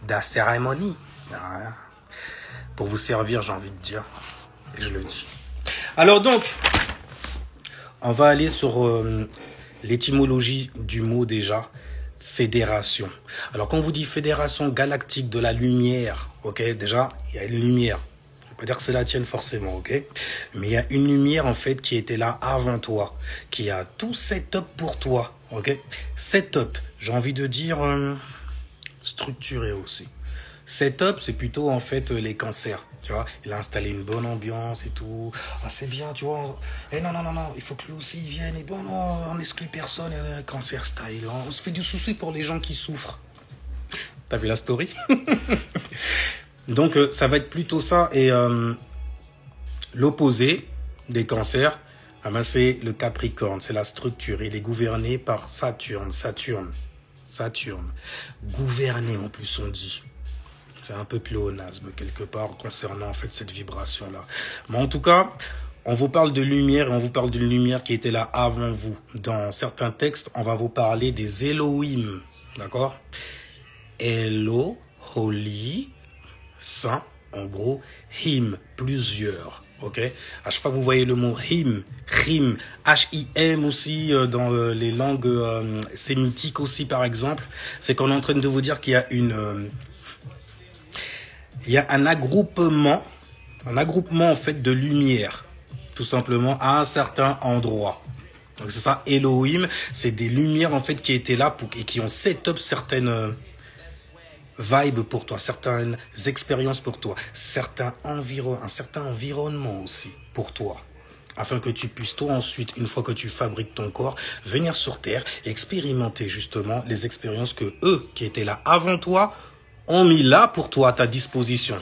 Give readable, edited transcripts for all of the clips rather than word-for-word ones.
de la cérémonie. Voilà. Pour vous servir, j'ai envie de dire. Et je le dis. Alors donc, on va aller sur l'étymologie du mot déjà. Fédération. Alors quand on vous dit fédération galactique de la lumière, ok, déjà, il y a une lumière. Je ne veux pas dire que c'est la tienne forcément, ok. Mais il y a une lumière en fait qui était là avant toi, qui a tout setup pour toi, ok. Setup, j'ai envie de dire structuré aussi. Setup, c'est plutôt en fait les cancers, tu vois. Il a installé une bonne ambiance et tout. Ah, c'est bien, tu vois. Eh non, il faut que lui aussi il vienne. Et bon, non, on n'exclut personne. Cancer style. On se fait du souci pour les gens qui souffrent. T'as vu la story? Donc, ça va être plutôt ça. Et l'opposé des cancers, ah ben, c'est le Capricorne. C'est la structure. Il est gouverné par Saturne. Gouverné en plus, on dit. C'est un peu pléonasme quelque part concernant en fait cette vibration-là. Mais en tout cas, on vous parle de lumière et on vous parle d'une lumière qui était là avant vous. Dans certains textes, on va vous parler des Elohim, d'accord? Elo, holy, saint, en gros, him, plusieurs, ok? À chaque fois que vous voyez le mot him, H-I-M aussi dans les langues sémitiques aussi par exemple, c'est qu'on est en train de vous dire qu'il y a un agroupement en fait de lumière, tout simplement à un certain endroit. Donc c'est ça, Elohim, c'est des lumières en fait qui étaient là et qui ont set up certaines vibes pour toi, certaines expériences pour toi, un certain environnement aussi pour toi. Afin que tu puisses toi ensuite, une fois que tu fabriques ton corps, venir sur Terre et expérimenter justement les expériences que eux qui étaient là avant toi ont mis là pour toi à ta disposition.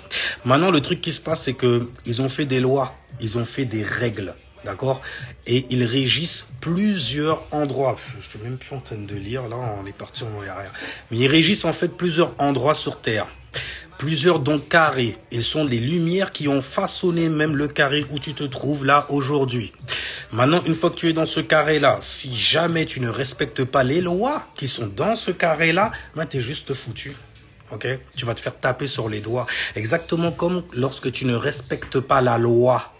Maintenant, le truc qui se passe, c'est que ils ont fait des lois, ils ont fait des règles, d'accord? Et ils régissent plusieurs endroits. Je suis même plus en train de lire, là, on est parti en arrière. Mais ils régissent en fait plusieurs endroits sur Terre. Plusieurs donc carrés. Ils sont les lumières qui ont façonné même le carré où tu te trouves là aujourd'hui. Maintenant, une fois que tu es dans ce carré-là, si jamais tu ne respectes pas les lois qui sont dans ce carré-là, ben t'es juste foutu. Ok, tu vas te faire taper sur les doigts. Exactement comme lorsque tu ne respectes pas la loi.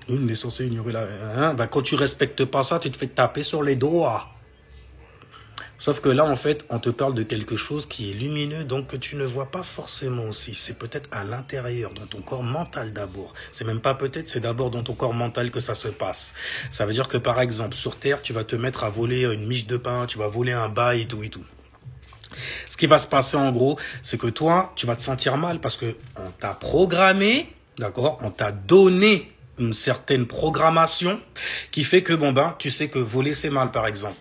Il est censé ignorer la... Ben, quand tu ne respectes pas ça, tu te fais taper sur les doigts. Sauf que là, en fait, on te parle de quelque chose qui est lumineux, donc que tu ne vois pas forcément aussi. C'est peut-être à l'intérieur, dans ton corps mental d'abord. C'est même pas peut-être, c'est d'abord dans ton corps mental que ça se passe. Ça veut dire que, par exemple, sur Terre, tu vas te mettre à voler une miche de pain, tu vas voler un bail et tout et tout. Ce qui va se passer en gros, c'est que toi, tu vas te sentir mal parce que on t'a programmé, d'accord, on t'a donné une certaine programmation qui fait que bon ben, tu sais que voler c'est mal par exemple.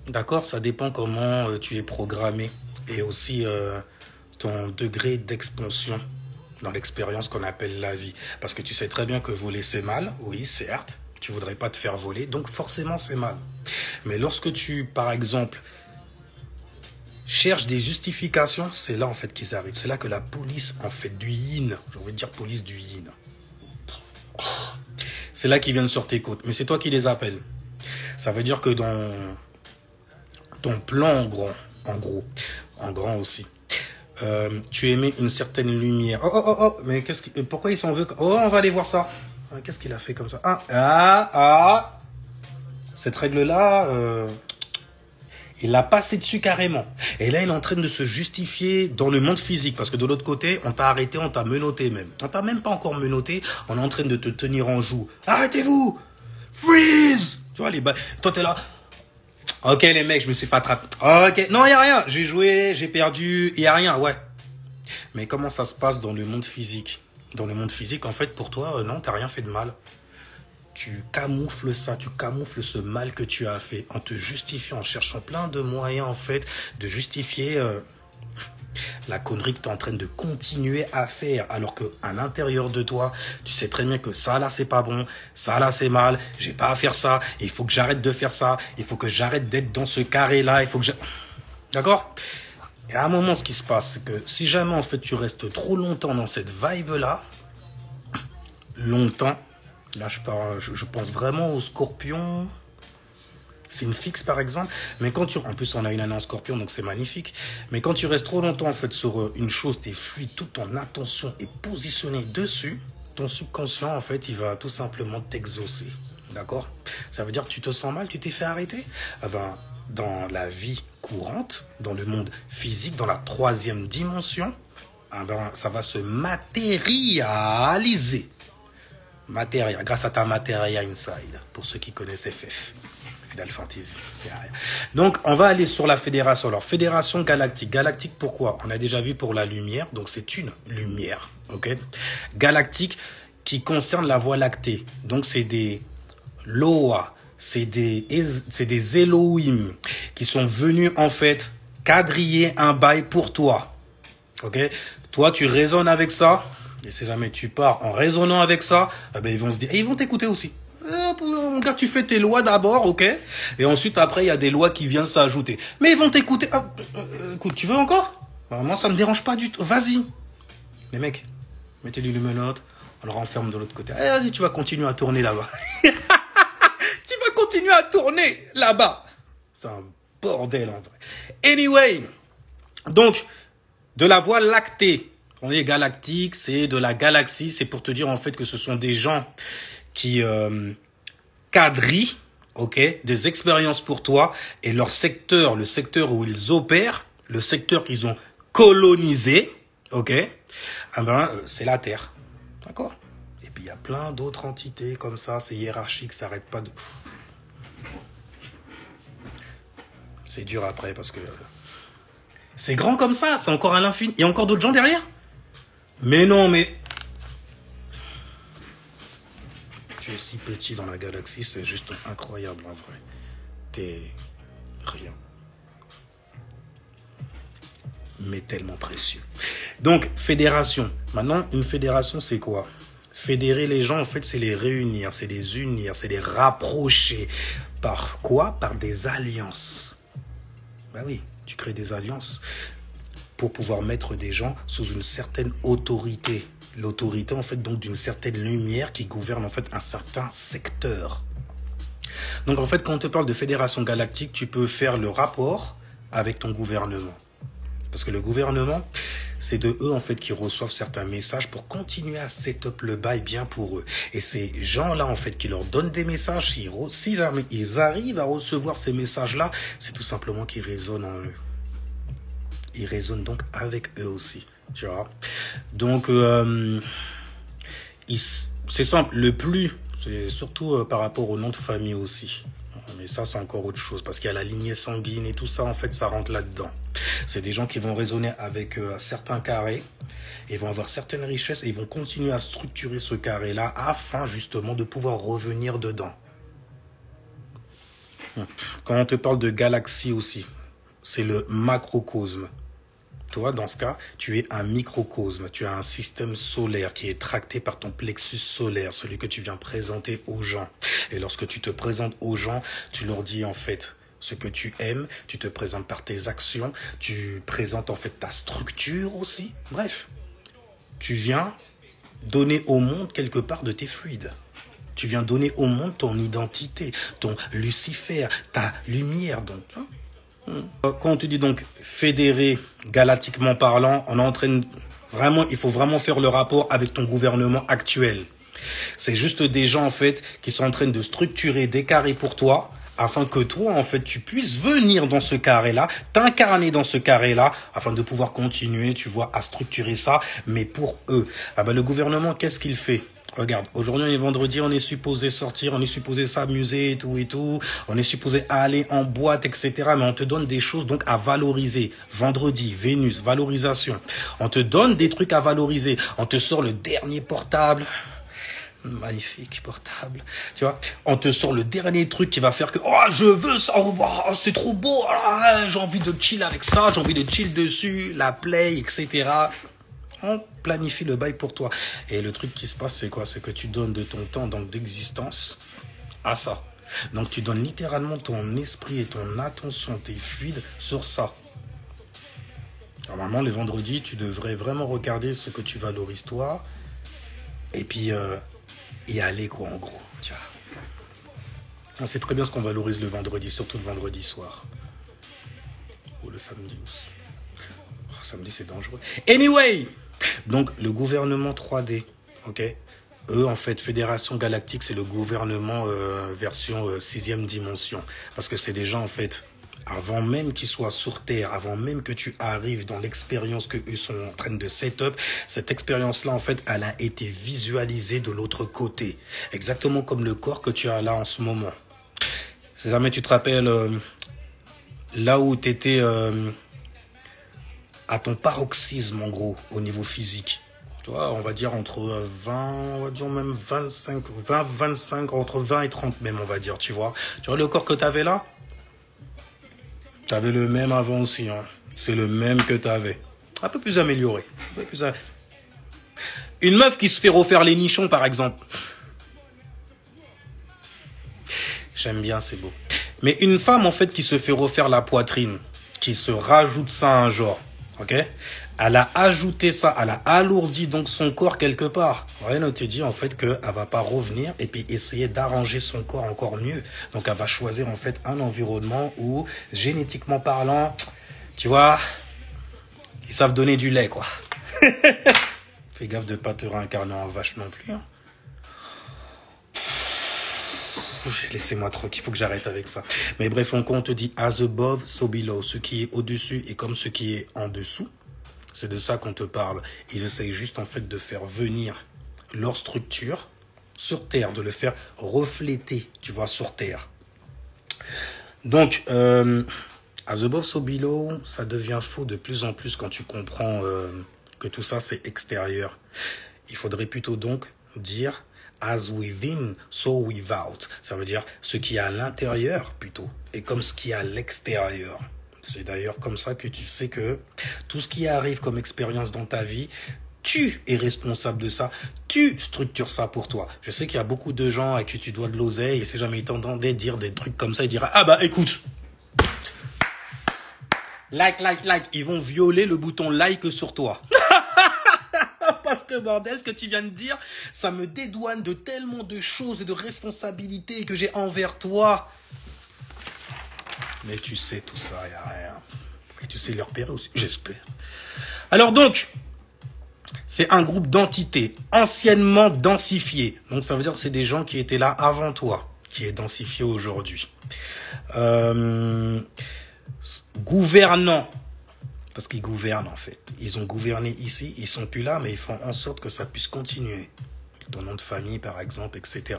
D'accord, ça dépend comment tu es programmé et aussi ton degré d'expansion dans l'expérience qu'on appelle la vie. Parce que tu sais très bien que voler c'est mal, oui certes, tu voudrais pas te faire voler, donc forcément c'est mal. Mais lorsque tu, par exemple, cherches des justifications, c'est là en fait qu'ils arrivent. C'est là que la police en fait du yin, j'ai envie de dire police du yin. C'est là qu'ils viennent sur tes côtes, mais c'est toi qui les appelles. Ça veut dire que dans ton plan en grand aussi, tu émets une certaine lumière. Mais pourquoi ils s'en veulent? Oh, on va aller voir ça. Qu'est-ce qu'il a fait comme ça? Cette règle-là, il l'a passé dessus carrément. Et là, il est en train de se justifier dans le monde physique. Parce que de l'autre côté, on t'a arrêté, on t'a menotté même. On t'a même pas encore menotté, on est en train de te tenir en joue. Arrêtez-vous! Freeze! Tu vois, toi, t'es là. Ok, les mecs, je me suis fait attraper. Ok, non, il n'y a rien. J'ai joué, j'ai perdu, il n'y a rien, ouais. Mais comment ça se passe dans le monde physique? Dans le monde physique, en fait, pour toi, non, t'as rien fait de mal. Tu camoufles ça, tu camoufles ce mal que tu as fait en te justifiant, en cherchant plein de moyens, en fait, de justifier la connerie que tu es en train de continuer à faire. Alors qu'à l'intérieur de toi, tu sais très bien que ça là, c'est pas bon, ça là, c'est mal, j'ai pas à faire ça, il faut que j'arrête de faire ça, il faut que j'arrête d'être dans ce carré-là, il faut que D'accord? Et à un moment, ce qui se passe, c'est que si jamais, en fait, tu restes trop longtemps dans cette vibe-là, longtemps, là, je pense vraiment aux scorpions, C'est une fixe par exemple, mais quand tu... En plus, on a une année en scorpion, donc c'est magnifique. Mais quand tu restes trop longtemps en fait sur une chose, t'es fluide, toute ton attention est positionnée dessus, ton subconscient en fait, il va tout simplement t'exaucer. D'accord? Ça veut dire que tu te sens mal, tu t'es fait arrêter? Ah ben, dans la vie courante, dans le monde physique, dans la 3e dimension, ah ben, ça va se matérialiser. Matéria, grâce à ta Materia Inside, pour ceux qui connaissent FF. Final Fantasy. Donc, on va aller sur la fédération. Alors, fédération galactique. Galactique, pourquoi? On a déjà vu pour la lumière, donc c'est une lumière. Ok? Galactique qui concerne la Voie lactée. Donc, c'est des Loa, c'est des Elohim qui sont venus en fait quadriller un bail pour toi. Ok? Toi, tu raisonnes avec ça. Et si jamais tu pars en raisonnant avec ça, eh ben, ils vont se dire, et ils vont t'écouter aussi. Regarde, tu fais tes lois d'abord, ok? Et ensuite, après, il y a des lois qui viennent s'ajouter. Mais ils vont t'écouter. Ah, écoute, tu veux encore? Moi, ça me dérange pas du tout. Vas-y. Les mecs, mettez-lui le menottes, on le renferme de l'autre côté. Eh, vas-y, tu vas continuer à tourner là-bas. Tu vas continuer à tourner là-bas. C'est un bordel, en vrai. Anyway, donc, de la Voie lactée. On est galactique, c'est de la galaxie. C'est pour te dire, en fait, que ce sont des gens qui quadrillent, ok, des expériences pour toi et leur secteur, le secteur où ils opèrent, le secteur qu'ils ont colonisé, ok, eh ben, c'est la Terre, d'accord. Et puis il y a plein d'autres entités comme ça, c'est hiérarchique, ça n'arrête pas de... C'est dur après parce que c'est grand comme ça, c'est encore à l'infini. Il y a encore d'autres gens derrière? Mais non, mais... Tu es si petit dans la galaxie, c'est juste incroyable en vrai. T'es rien. Mais tellement précieux. Donc, fédération. Maintenant, une fédération, c'est quoi? Fédérer les gens, en fait, c'est les réunir, c'est les unir, c'est les rapprocher. Par quoi? Par des alliances. Ben oui, tu crées des alliances pour pouvoir mettre des gens sous une certaine autorité. L'autorité, en fait, donc d'une certaine lumière qui gouverne, en fait, un certain secteur. Donc, en fait, quand on te parle de fédération galactique, tu peux faire le rapport avec ton gouvernement. Parce que le gouvernement, c'est de eux, en fait, qui reçoivent certains messages pour continuer à set up le bail bien pour eux. Et ces gens-là, en fait, qui leur donnent des messages, s'ils arrivent à recevoir ces messages-là, c'est tout simplement qu'ils résonnent en eux. Ils résonnent donc avec eux aussi, tu vois. Donc, c'est simple, le plus, c'est surtout par rapport au nom de famille aussi. Mais ça, c'est encore autre chose, parce qu'il y a la lignée sanguine et tout ça, en fait, ça rentre là-dedans. C'est des gens qui vont résonner avec certains carrés, et vont avoir certaines richesses, et ils vont continuer à structurer ce carré-là, afin justement de pouvoir revenir dedans. Quand on te parle de galaxie aussi, c'est le macrocosme. Toi, dans ce cas, tu es un microcosme. Tu as un système solaire qui est tracté par ton plexus solaire, celui que tu viens présenter aux gens. Et lorsque tu te présentes aux gens, tu leur dis en fait ce que tu aimes, tu te présentes par tes actions, tu présentes en fait ta structure aussi. Bref, tu viens donner au monde quelque part de tes fluides. Tu viens donner au monde ton identité, ton Lucifer, ta lumière. Donc, quand on te dit donc fédéré galactiquement parlant, on est en train de vraiment, il faut vraiment faire le rapport avec ton gouvernement actuel. C'est juste des gens en fait qui sont en train de structurer des carrés pour toi, afin que toi en fait tu puisses venir dans ce carré-là, t'incarner dans ce carré-là, afin de pouvoir continuer, tu vois, à structurer ça, mais pour eux. Ah ben, le gouvernement, qu'est-ce qu'il fait? Regarde, aujourd'hui on est vendredi, on est supposé sortir, on est supposé s'amuser et tout, on est supposé aller en boîte, etc. Mais on te donne des choses donc à valoriser. Vendredi, Vénus, valorisation. On te donne des trucs à valoriser. On te sort le dernier portable. Magnifique portable, tu vois. On te sort le dernier truc qui va faire que oh je veux ça, oh, c'est trop beau, j'ai envie de chill avec ça, j'ai envie de chill dessus, la play, etc. On planifie le bail pour toi. Et le truc qui se passe, c'est quoi? C'est que tu donnes de ton temps donc d'existence à ça. Donc tu donnes littéralement ton esprit et ton attention, tes fluides sur ça. Normalement, les vendredis, tu devrais vraiment regarder ce que tu valorises toi. Et puis y aller quoi en gros. Tu vois. On sait très bien ce qu'on valorise le vendredi, surtout le vendredi soir. Ou le samedi aussi. Oh, samedi, c'est dangereux. Anyway, donc le gouvernement 3D, ok. Eux, en fait, Fédération Galactique, c'est le gouvernement version 6e dimension. Parce que c'est des gens, en fait, avant même qu'ils soient sur Terre, avant même que tu arrives dans l'expérience que eux sont en train de set-up, cette expérience-là, en fait, elle a été visualisée de l'autre côté. Exactement comme le corps que tu as là en ce moment. Si jamais tu te rappelles, là où tu étais à ton paroxysme, en gros, au niveau physique. Tu vois, on va dire entre 20, on va dire même 25, 20, 25, entre 20 et 30 même, on va dire, tu vois. Tu vois le corps que tu avais là? Tu avais le même avant aussi, hein. C'est le même que tu avais. Un peu plus amélioré. Une meuf qui se fait refaire les nichons, par exemple. J'aime bien, c'est beau. Mais une femme, en fait, qui se fait refaire la poitrine, qui se rajoute ça à un genre, ok? Elle a ajouté ça, elle a alourdi donc son corps quelque part. Rien ne te dit en fait qu'elle va pas revenir et puis essayer d'arranger son corps encore mieux. Donc elle va choisir en fait un environnement où, génétiquement parlant, tu vois, ils savent donner du lait, quoi. Fais gaffe de pas te réincarner en vache non plus, hein. Laissez-moi tranquille, il faut que j'arrête avec ça. Mais bref, on te dit as above, so below. Ce qui est au-dessus est comme ce qui est en dessous. C'est de ça qu'on te parle. Ils essayent juste en fait de faire venir leur structure sur Terre, de le faire refléter, tu vois, sur Terre. Donc, as above, so below, ça devient faux de plus en plus quand tu comprends que tout ça c'est extérieur. Il faudrait plutôt donc dire as within, so without. Ça veut dire ce qui est à l'intérieur plutôt, et comme ce qui est à l'extérieur. C'est d'ailleurs comme ça que tu sais que tout ce qui arrive comme expérience dans ta vie, tu es responsable de ça, tu structures ça pour toi. Je sais qu'il y a beaucoup de gens à qui tu dois de l'oseille, et si jamais ils t'entendaient dire des trucs comme ça, ils diraient « Ah bah écoute, like, ils vont violer le bouton like sur toi. » Parce que bordel, ce que tu viens de dire, ça me dédouane de tellement de choses et de responsabilités que j'ai envers toi. Mais tu sais tout ça, il n'y a rien. Et tu sais les repérer aussi, j'espère. Alors donc, c'est un groupe d'entités anciennement densifiées. Donc ça veut dire que c'est des gens qui étaient là avant toi, qui est densifié aujourd'hui. Gouvernants. Parce qu'ils gouvernent en fait. Ils ont gouverné ici, ils sont plus là, mais ils font en sorte que ça puisse continuer. Ton nom de famille par exemple, etc.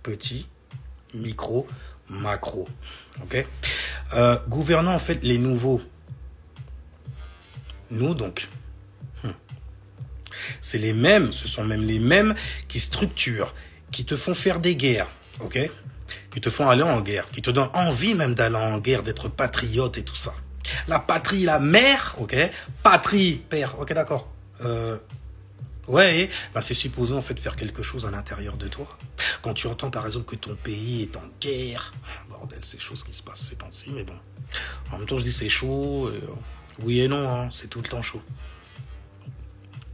Petit, micro, macro. Ok. Gouvernant en fait les nouveaux. Nous donc. C'est les mêmes, ce sont même les mêmes qui structurent, qui te font faire des guerres. Ok. Qui te font aller en guerre, qui te donnent envie même d'aller en guerre, d'être patriote et tout ça. La patrie, la mère, ok. Patrie, père, ok, d'accord. Ouais, ben c'est supposé en fait faire quelque chose à l'intérieur de toi. Quand tu entends par exemple que ton pays est en guerre, bordel, c'est chaud ce qui se passe ces temps-ci, mais bon. En même temps, je dis c'est chaud, oui et non, hein, c'est tout le temps chaud.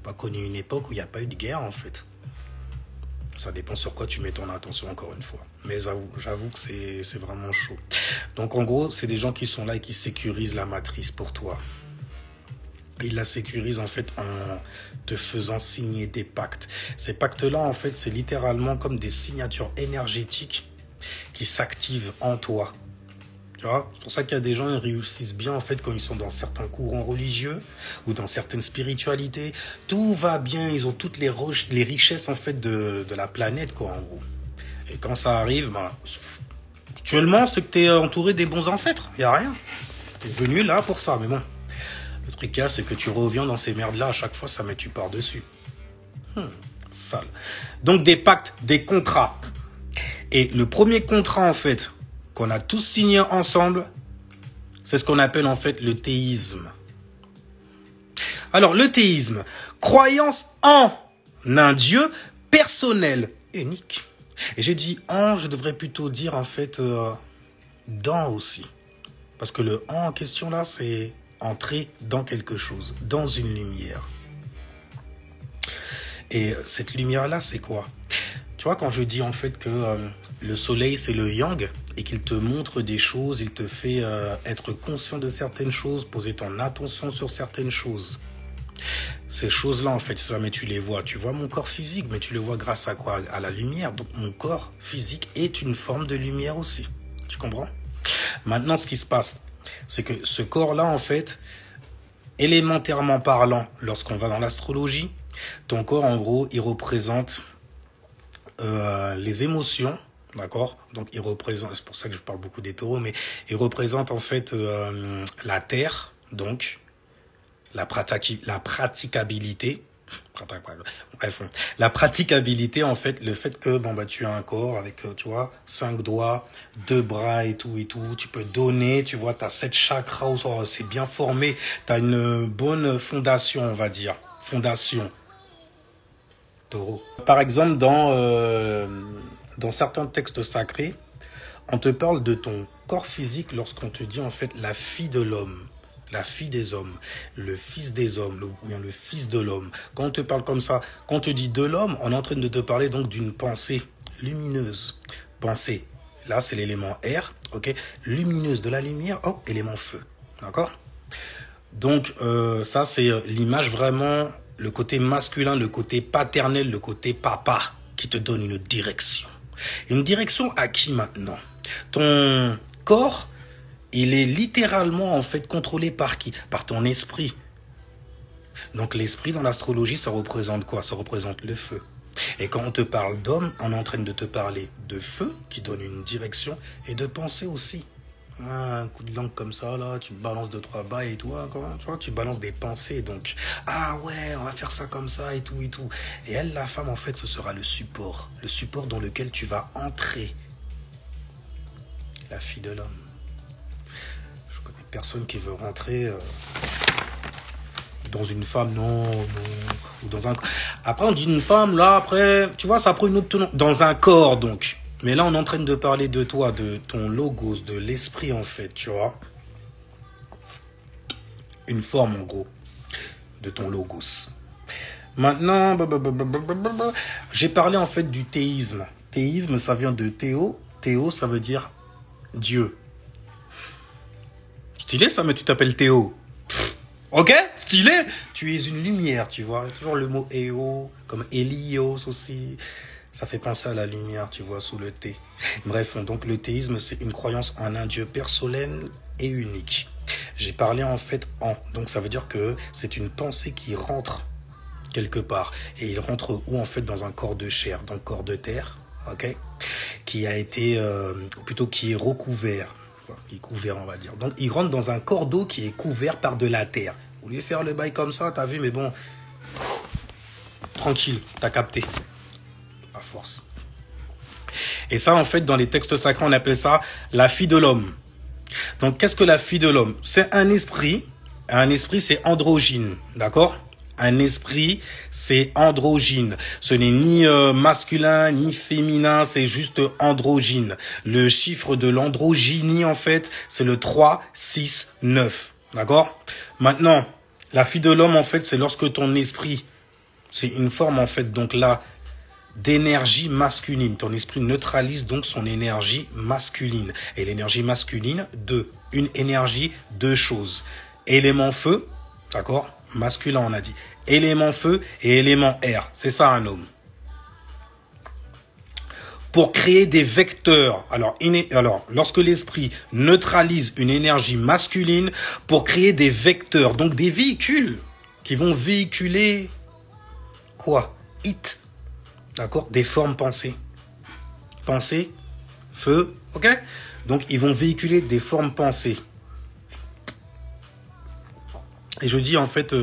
Pas connu une époque où il n'y a pas eu de guerre en fait. Ça dépend sur quoi tu mets ton attention encore une fois. Mais j'avoue que c'est vraiment chaud. Donc en gros, c'est des gens qui sont là et qui sécurisent la matrice pour toi. Ils la sécurisent en fait en te faisant signer des pactes. Ces pactes-là en fait, c'est littéralement comme des signatures énergétiques qui s'activent en toi. Tu vois, c'est pour ça qu'il y a des gens qui réussissent bien en fait quand ils sont dans certains courants religieux ou dans certaines spiritualités. Tout va bien, ils ont toutes les richesses en fait de la planète quoi en gros. Et quand ça arrive, bah, actuellement c'est que tu es entouré des bons ancêtres, il n'y a rien. Tu es venu là pour ça, mais bon. Le truc c'est que tu reviens dans ces merdes là à chaque fois, ça met tu pars dessus. Sale. Donc des pactes, des contrats. Et le premier contrat en fait qu'on a tous signé ensemble, c'est ce qu'on appelle en fait le théisme. Alors le théisme, croyance en un Dieu personnel, unique. Et j'ai dit en, je devrais plutôt dire en fait dans aussi. Parce que le en question là, c'est entrer dans quelque chose, dans une lumière. Et cette lumière là, c'est quoi ? Tu Tu vois, quand je dis en fait que le soleil, c'est le yang, et qu'il te montre des choses, il te fait être conscient de certaines choses, poser ton attention sur certaines choses. Ces choses-là, en fait, si jamais tu les vois, tu vois mon corps physique, mais tu le vois grâce à quoi? À la lumière. Donc mon corps physique est une forme de lumière aussi. Tu comprends? Maintenant, ce qui se passe, c'est que ce corps-là, en fait, élémentairement parlant, lorsqu'on va dans l'astrologie, ton corps, en gros, il représente les émotions, d'accord? Donc, il représente, c'est pour ça que je parle beaucoup des taureaux, mais il représente en fait la terre, donc la praticabilité. Bref, la praticabilité, en fait, le fait que bon bah tu as un corps avec tu vois 5 doigts, 2 bras et tout, tu peux donner, tu vois, tu as 7 chakras, c'est bien formé, tu as une bonne fondation, on va dire, fondation taureau. Par exemple, dans certains textes sacrés, on te parle de ton corps physique lorsqu'on te dit en fait la fille de l'homme, la fille des hommes, le fils des hommes, ou bien le fils de l'homme. Quand on te parle comme ça, quand on te dit de l'homme, on est en train de te parler donc d'une pensée lumineuse. Pensée, là c'est l'élément air, ok. Lumineuse, de la lumière, oh, élément feu, d'accord. Donc ça c'est l'image vraiment, le côté masculin, le côté paternel, le côté papa qui te donne une direction. Une direction à qui maintenant? Ton corps, il est littéralement en fait contrôlé par qui? Par ton esprit. Donc l'esprit dans l'astrologie, ça représente quoi? Ça représente le feu. Et quand on te parle d'homme, on est en train de te parler de feu qui donne une direction et de pensée aussi. Un coup de langue comme ça, là, tu balances 2-3 bails et tout, tu vois, tu balances des pensées, donc, ah ouais, on va faire ça comme ça et tout. Et elle, la femme, en fait, ce sera le support dans lequel tu vas entrer, la fille de l'homme. Je connais personne qui veut rentrer dans une femme, non, ou dans un... Après, on dit une femme, là, après, tu vois, ça prend une autre tournure, dans un corps, donc. Mais là, on est en train de parler de toi, de ton logos, de l'esprit, en fait, tu vois. Une forme, en gros, de ton logos. Maintenant, j'ai parlé, en fait, du théisme. Théisme, ça vient de théo. Théo, ça veut dire Dieu. Stylé, ça, mais tu t'appelles Théo. Ok, stylé. Tu es une lumière, tu vois. Il y a toujours le mot éo, comme Hélios aussi. Ça fait penser à la lumière, tu vois, sous le thé. Bref, donc le théisme, c'est une croyance en un Dieu personnel et unique. J'ai parlé en fait en, donc ça veut dire que c'est une pensée qui rentre quelque part. Et il rentre où en fait? Dans un corps de chair, donc corps de terre, ok, qui a été, ou plutôt qui est recouvert, qui est couvert on va dire. Donc il rentre dans un corps d'eau qui est couvert par de la terre. Au lieu de faire le bail comme ça, t'as vu, mais bon, tranquille, t'as capté. À force. Et ça, en fait, dans les textes sacrés, on appelle ça la fille de l'homme. Donc, qu'est-ce que la fille de l'homme? C'est un esprit. Un esprit, c'est androgyne. D'accord? Un esprit, c'est androgyne. Ce n'est ni masculin, ni féminin, c'est juste androgyne. Le chiffre de l'androgynie, en fait, c'est le 3, 6, 9. D'accord? Maintenant, la fille de l'homme, en fait, c'est lorsque ton esprit, c'est une forme, en fait, donc là, d'énergie masculine. Ton esprit neutralise donc son énergie masculine. Et l'énergie masculine, une énergie, deux choses. Élément feu, d'accord? Masculin, on a dit. Élément feu et élément air. C'est ça un homme. Pour créer des vecteurs. Alors, lorsque l'esprit neutralise une énergie masculine, pour créer des vecteurs, donc des véhicules qui vont véhiculer quoi? D'accord? Des formes pensées. Pensée, feu, ok? Donc, ils vont véhiculer des formes pensées. Et je dis, en fait,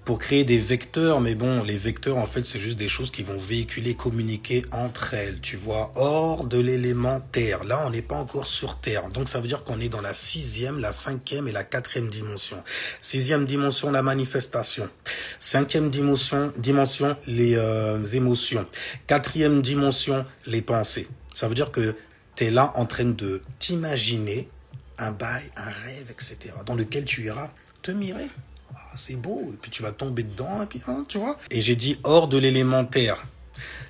pour créer des vecteurs, mais bon, les vecteurs, en fait, c'est juste des choses qui vont véhiculer, communiquer entre elles, tu vois, hors de l'élément terre. Là, on n'est pas encore sur terre. Donc, ça veut dire qu'on est dans la 6e, la 5e et la 4e dimension. 6e dimension, la manifestation. 5e dimension, les émotions. 4e dimension, les pensées. Ça veut dire que tu es là en train de t'imaginer un bail, un rêve, etc., dans lequel tu iras te mirer. C'est beau, et puis tu vas tomber dedans, et puis, hein, tu vois. Et j'ai dit hors de l'élémentaire.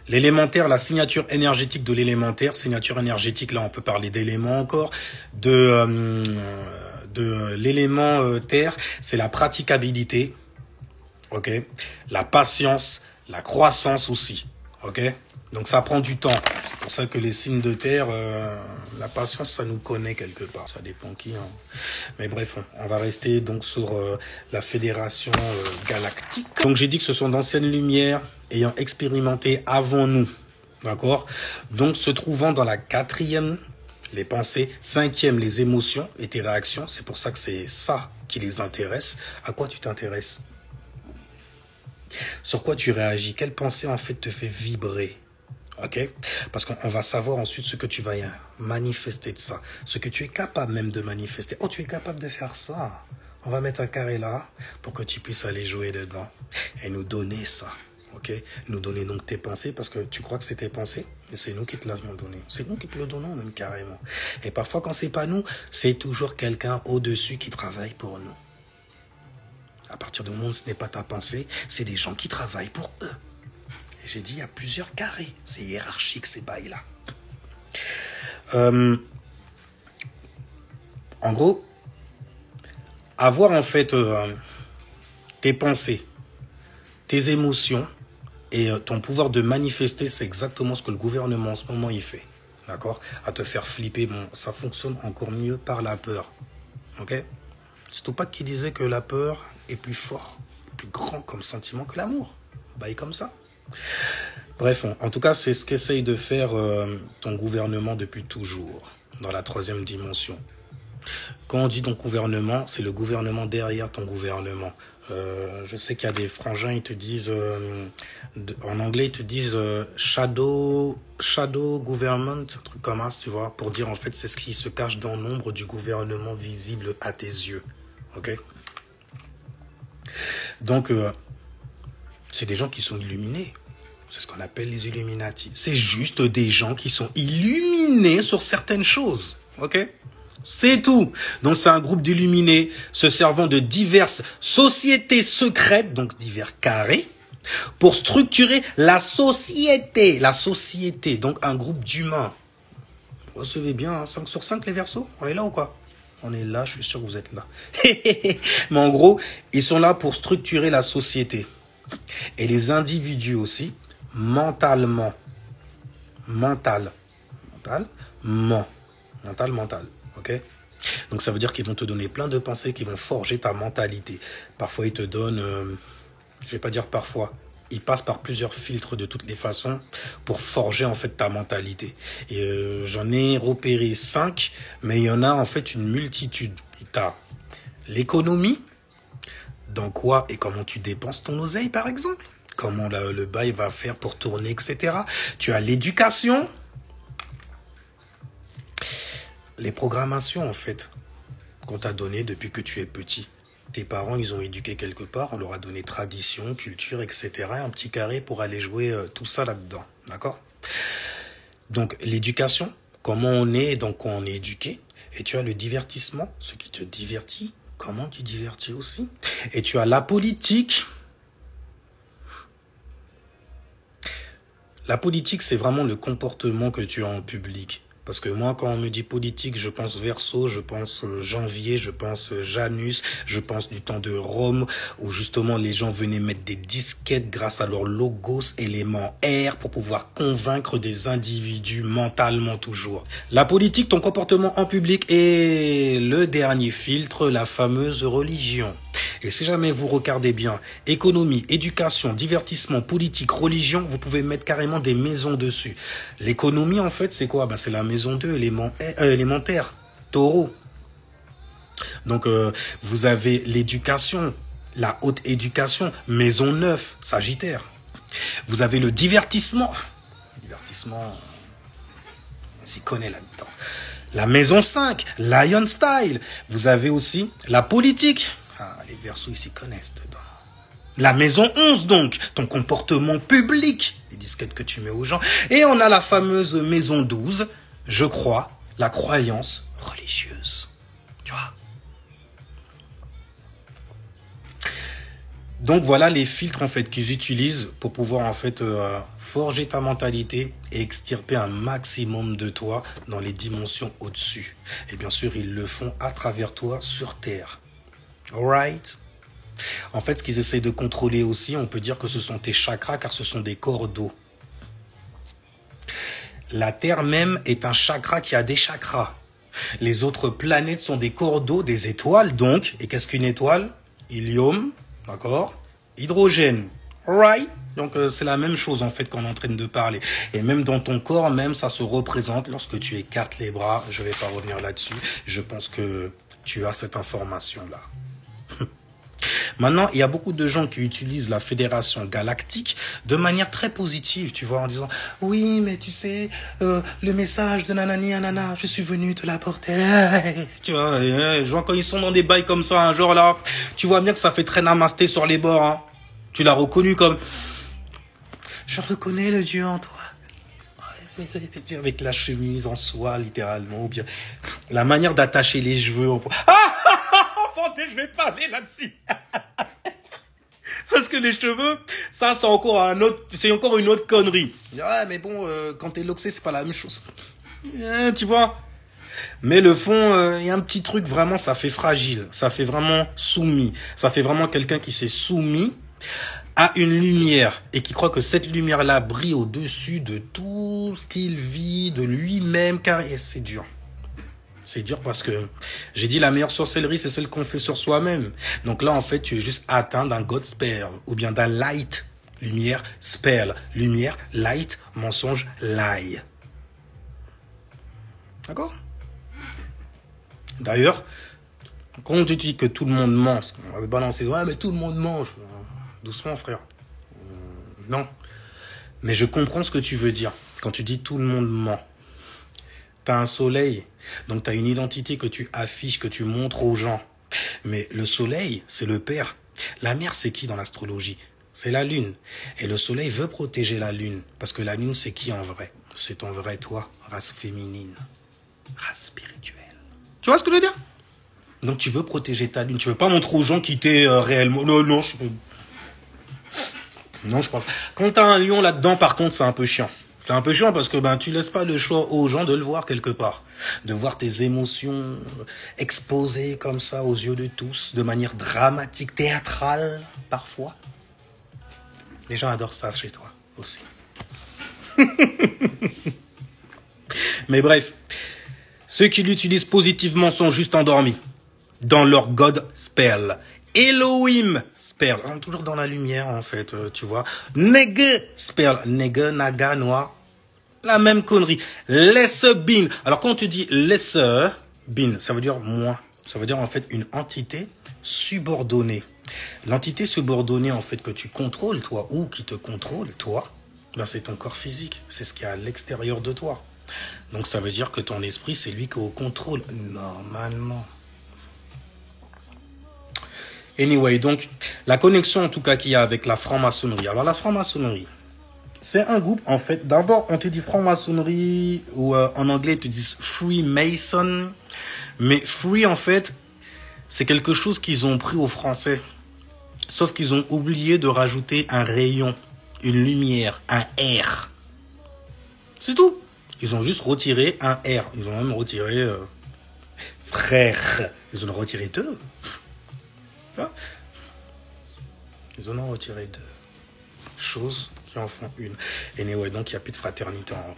L'élémentaire, la signature énergétique de l'élémentaire, signature énergétique, là on peut parler d'éléments encore, de l'élément terre, c'est la praticabilité, ok, la patience, la croissance aussi, ok. Donc ça prend du temps. C'est pour ça que les signes de terre, la patience, ça nous connaît quelque part. Ça dépend qui. Hein. Mais bref, on va rester donc sur la fédération galactique. Donc j'ai dit que ce sont d'anciennes lumières ayant expérimenté avant nous. D'accord? Donc se trouvant dans la 4e, les pensées, 5e, les émotions et tes réactions. C'est pour ça que c'est ça qui les intéresse. À quoi tu t'intéresses? Sur quoi tu réagis? Quelle pensée en fait te fait vibrer? Ok, parce qu'on va savoir ensuite ce que tu vas manifester de ça, ce que tu es capable même de manifester. Oh, tu es capable de faire ça. On va mettre un carré là pour que tu puisses aller jouer dedans et nous donner ça. Ok, nous donner donc tes pensées parce que tu crois que c'est tes pensées et c'est nous qui te l'avions donné. C'est nous qui te le donnons même carrément. Et parfois quand c'est pas nous, c'est toujours quelqu'un au-dessus qui travaille pour nous. À partir du moment où ce n'est pas ta pensée, c'est des gens qui travaillent pour eux. J'ai dit, il y a plusieurs carrés. C'est hiérarchique, ces bails-là. En gros, avoir en fait tes pensées, tes émotions et ton pouvoir de manifester, c'est exactement ce que le gouvernement en ce moment il fait. D'accord? À te faire flipper, bon, ça fonctionne encore mieux par la peur. Ok? C'est tout pas qui disait que la peur est plus fort, plus grand comme sentiment que l'amour. Bail comme ça. Bref, en tout cas, c'est ce qu'essaye de faire ton gouvernement depuis toujours, dans la 3e dimension. Quand on dit ton gouvernement, c'est le gouvernement derrière ton gouvernement. Je sais qu'il y a des frangins, ils te disent, en anglais, ils te disent shadow government, un truc comme ça, tu vois, pour dire en fait, c'est ce qui se cache dans l'ombre du gouvernement visible à tes yeux. Ok? Donc, c'est des gens qui sont illuminés. C'est ce qu'on appelle les Illuminati. C'est juste des gens qui sont illuminés sur certaines choses. Ok? C'est tout. Donc c'est un groupe d'illuminés se servant de diverses sociétés secrètes, donc divers carrés, pour structurer la société. La société, donc un groupe d'humains. Vous recevez bien, hein, 5 sur 5 les Verseaux? On est là ou quoi? On est là, je suis sûr que vous êtes là. Mais en gros, ils sont là pour structurer la société. Et les individus aussi, mentalement, mental, ok? Donc ça veut dire qu'ils vont te donner plein de pensées qui vont forger ta mentalité. Parfois ils te donnent, je vais pas dire parfois, ils passent par plusieurs filtres de toutes les façons pour forger en fait ta mentalité. Et j'en ai repéré 5, mais il y en a en fait une multitude. Tu as l'économie, dans quoi et comment tu dépenses ton oseille par exemple. Comment le bail va faire pour tourner, etc. Tu as l'éducation, les programmations en fait, qu'on t'a donné depuis que tu es petit. Tes parents, ils ont éduqué quelque part, on leur a donné tradition, culture, etc. Un petit carré pour aller jouer tout ça là-dedans, d'accord? Donc l'éducation, comment on est et dans quoi on est éduqué. Et tu as le divertissement, ce qui te divertit, comment tu divertis aussi. Et tu as la politique. La politique, c'est vraiment le comportement que tu as en public. Parce que moi, quand on me dit politique, je pense Verseau, je pense janvier, je pense Janus, je pense du temps de Rome, où justement les gens venaient mettre des disquettes grâce à leur logos, élément R, pour pouvoir convaincre des individus mentalement toujours. La politique, ton comportement en public et le dernier filtre, la fameuse religion. Et si jamais vous regardez bien, économie, éducation, divertissement, politique, religion, vous pouvez mettre carrément des maisons dessus. L'économie, en fait, c'est quoi? Ben, c'est la maison 2, élémentaire, taureau. Donc, vous avez l'éducation, la haute éducation, maison 9, sagittaire. Vous avez le divertissement. Divertissement, on s'y connaît là-dedans. La maison 5, Lion Style. Vous avez aussi la politique. Ah, les Verseaux, ils s'y connaissent dedans. La maison 11, donc, ton comportement public, les disquettes que tu mets aux gens. Et on a la fameuse maison 12, je crois, la croyance religieuse. Tu vois? Donc voilà les filtres en fait qu'ils utilisent pour pouvoir en fait forger ta mentalité et extirper un maximum de toi dans les dimensions au-dessus. Et bien sûr, ils le font à travers toi sur Terre. Alright? En fait, ce qu'ils essayent de contrôler aussi, on peut dire que ce sont tes chakras car ce sont des corps d'eau. La Terre même est un chakra qui a des chakras. Les autres planètes sont des corps d'eau, des étoiles donc. Et qu'est-ce qu'une étoile? Hélium, d'accord? Hydrogène, right? Donc c'est la même chose en fait qu'on est en train de parler. Et même dans ton corps, même ça se représente lorsque tu écartes les bras. Je ne vais pas revenir là-dessus. Je pense que tu as cette information-là. Maintenant, il y a beaucoup de gens qui utilisent la Fédération Galactique de manière très positive, tu vois, en disant « Oui, mais tu sais, le message de nanani nanana, je suis venu te l'apporter. » Tu vois, genre quand ils sont dans des bails comme ça, un genre là, tu vois bien que ça fait très namasté sur les bords. Hein. Tu l'as reconnu comme « Je reconnais le Dieu en toi. » Avec la chemise en soie, littéralement, ou bien la manière d'attacher les cheveux. Je vais parler là-dessus. Parce que les cheveux, ça, c'est encore une autre connerie. Ouais, mais bon, quand t'es loxé, c'est pas la même chose. Tu vois. Mais le fond, il y a un petit truc, vraiment, ça fait fragile. Ça fait vraiment soumis. Ça fait vraiment quelqu'un qui s'est soumis à une lumière et qui croit que cette lumière-là brille au-dessus de tout ce qu'il vit, de lui-même, car c'est dur. C'est dur parce que j'ai dit la meilleure sorcellerie, c'est celle qu'on fait sur soi-même. Donc là, en fait, tu es juste atteint d'un God spell ou bien d'un light. Lumière, spell. Lumière, light, mensonge, lie. D'accord? D'ailleurs, quand on te dit que tout le monde ment, parce qu'on avait balancé, ouais, mais tout le monde mange. Doucement, frère. Non. Mais je comprends ce que tu veux dire quand tu dis tout le monde ment. Tu as un soleil, donc tu as une identité que tu affiches, que tu montres aux gens. Mais le soleil, c'est le père. La mère, c'est qui dans l'astrologie? C'est la lune. Et le soleil veut protéger la lune. Parce que la lune, c'est qui en vrai? C'est ton vrai toi, race féminine, race spirituelle. Tu vois ce que je veux dire? Donc tu veux protéger ta lune. Tu veux pas montrer aux gens qui t'es réellement... Non, je pense. Quand tu as un lion là-dedans, par contre, c'est un peu chiant. C'est un peu chiant parce que tu laisses pas le choix aux gens de le voir quelque part. De voir tes émotions exposées comme ça aux yeux de tous, de manière dramatique, théâtrale, parfois. Les gens adorent ça chez toi aussi. Mais bref, ceux qui l'utilisent positivement sont juste endormis dans leur God spell. Elohim spell, toujours dans la lumière en fait, tu vois. Nege spell, nege, naga, noir, la même connerie. Lesser bin. Alors quand tu dis lesser bin, ça veut dire moi. Ça veut dire en fait une entité subordonnée. L'entité subordonnée en fait que tu contrôles toi ou qui te contrôle toi, c'est ton corps physique. C'est ce qui est à l'extérieur de toi. Donc ça veut dire que ton esprit c'est lui qui est au contrôle normalement. Anyway, donc, la connexion en tout cas qu'il y a avec la franc-maçonnerie. Alors, la franc-maçonnerie, c'est un groupe, en fait, d'abord, on te dit franc-maçonnerie, ou en anglais, ils te disent Freemason. Mais free, en fait, c'est quelque chose qu'ils ont pris au français. Sauf qu'ils ont oublié de rajouter un rayon, une lumière, un R. C'est tout. Ils ont juste retiré un R. Ils ont même retiré frère. Ils en ont retiré deux. Ils en ont retiré deux choses qui en font une. Anyway, donc il n'y a plus de fraternité en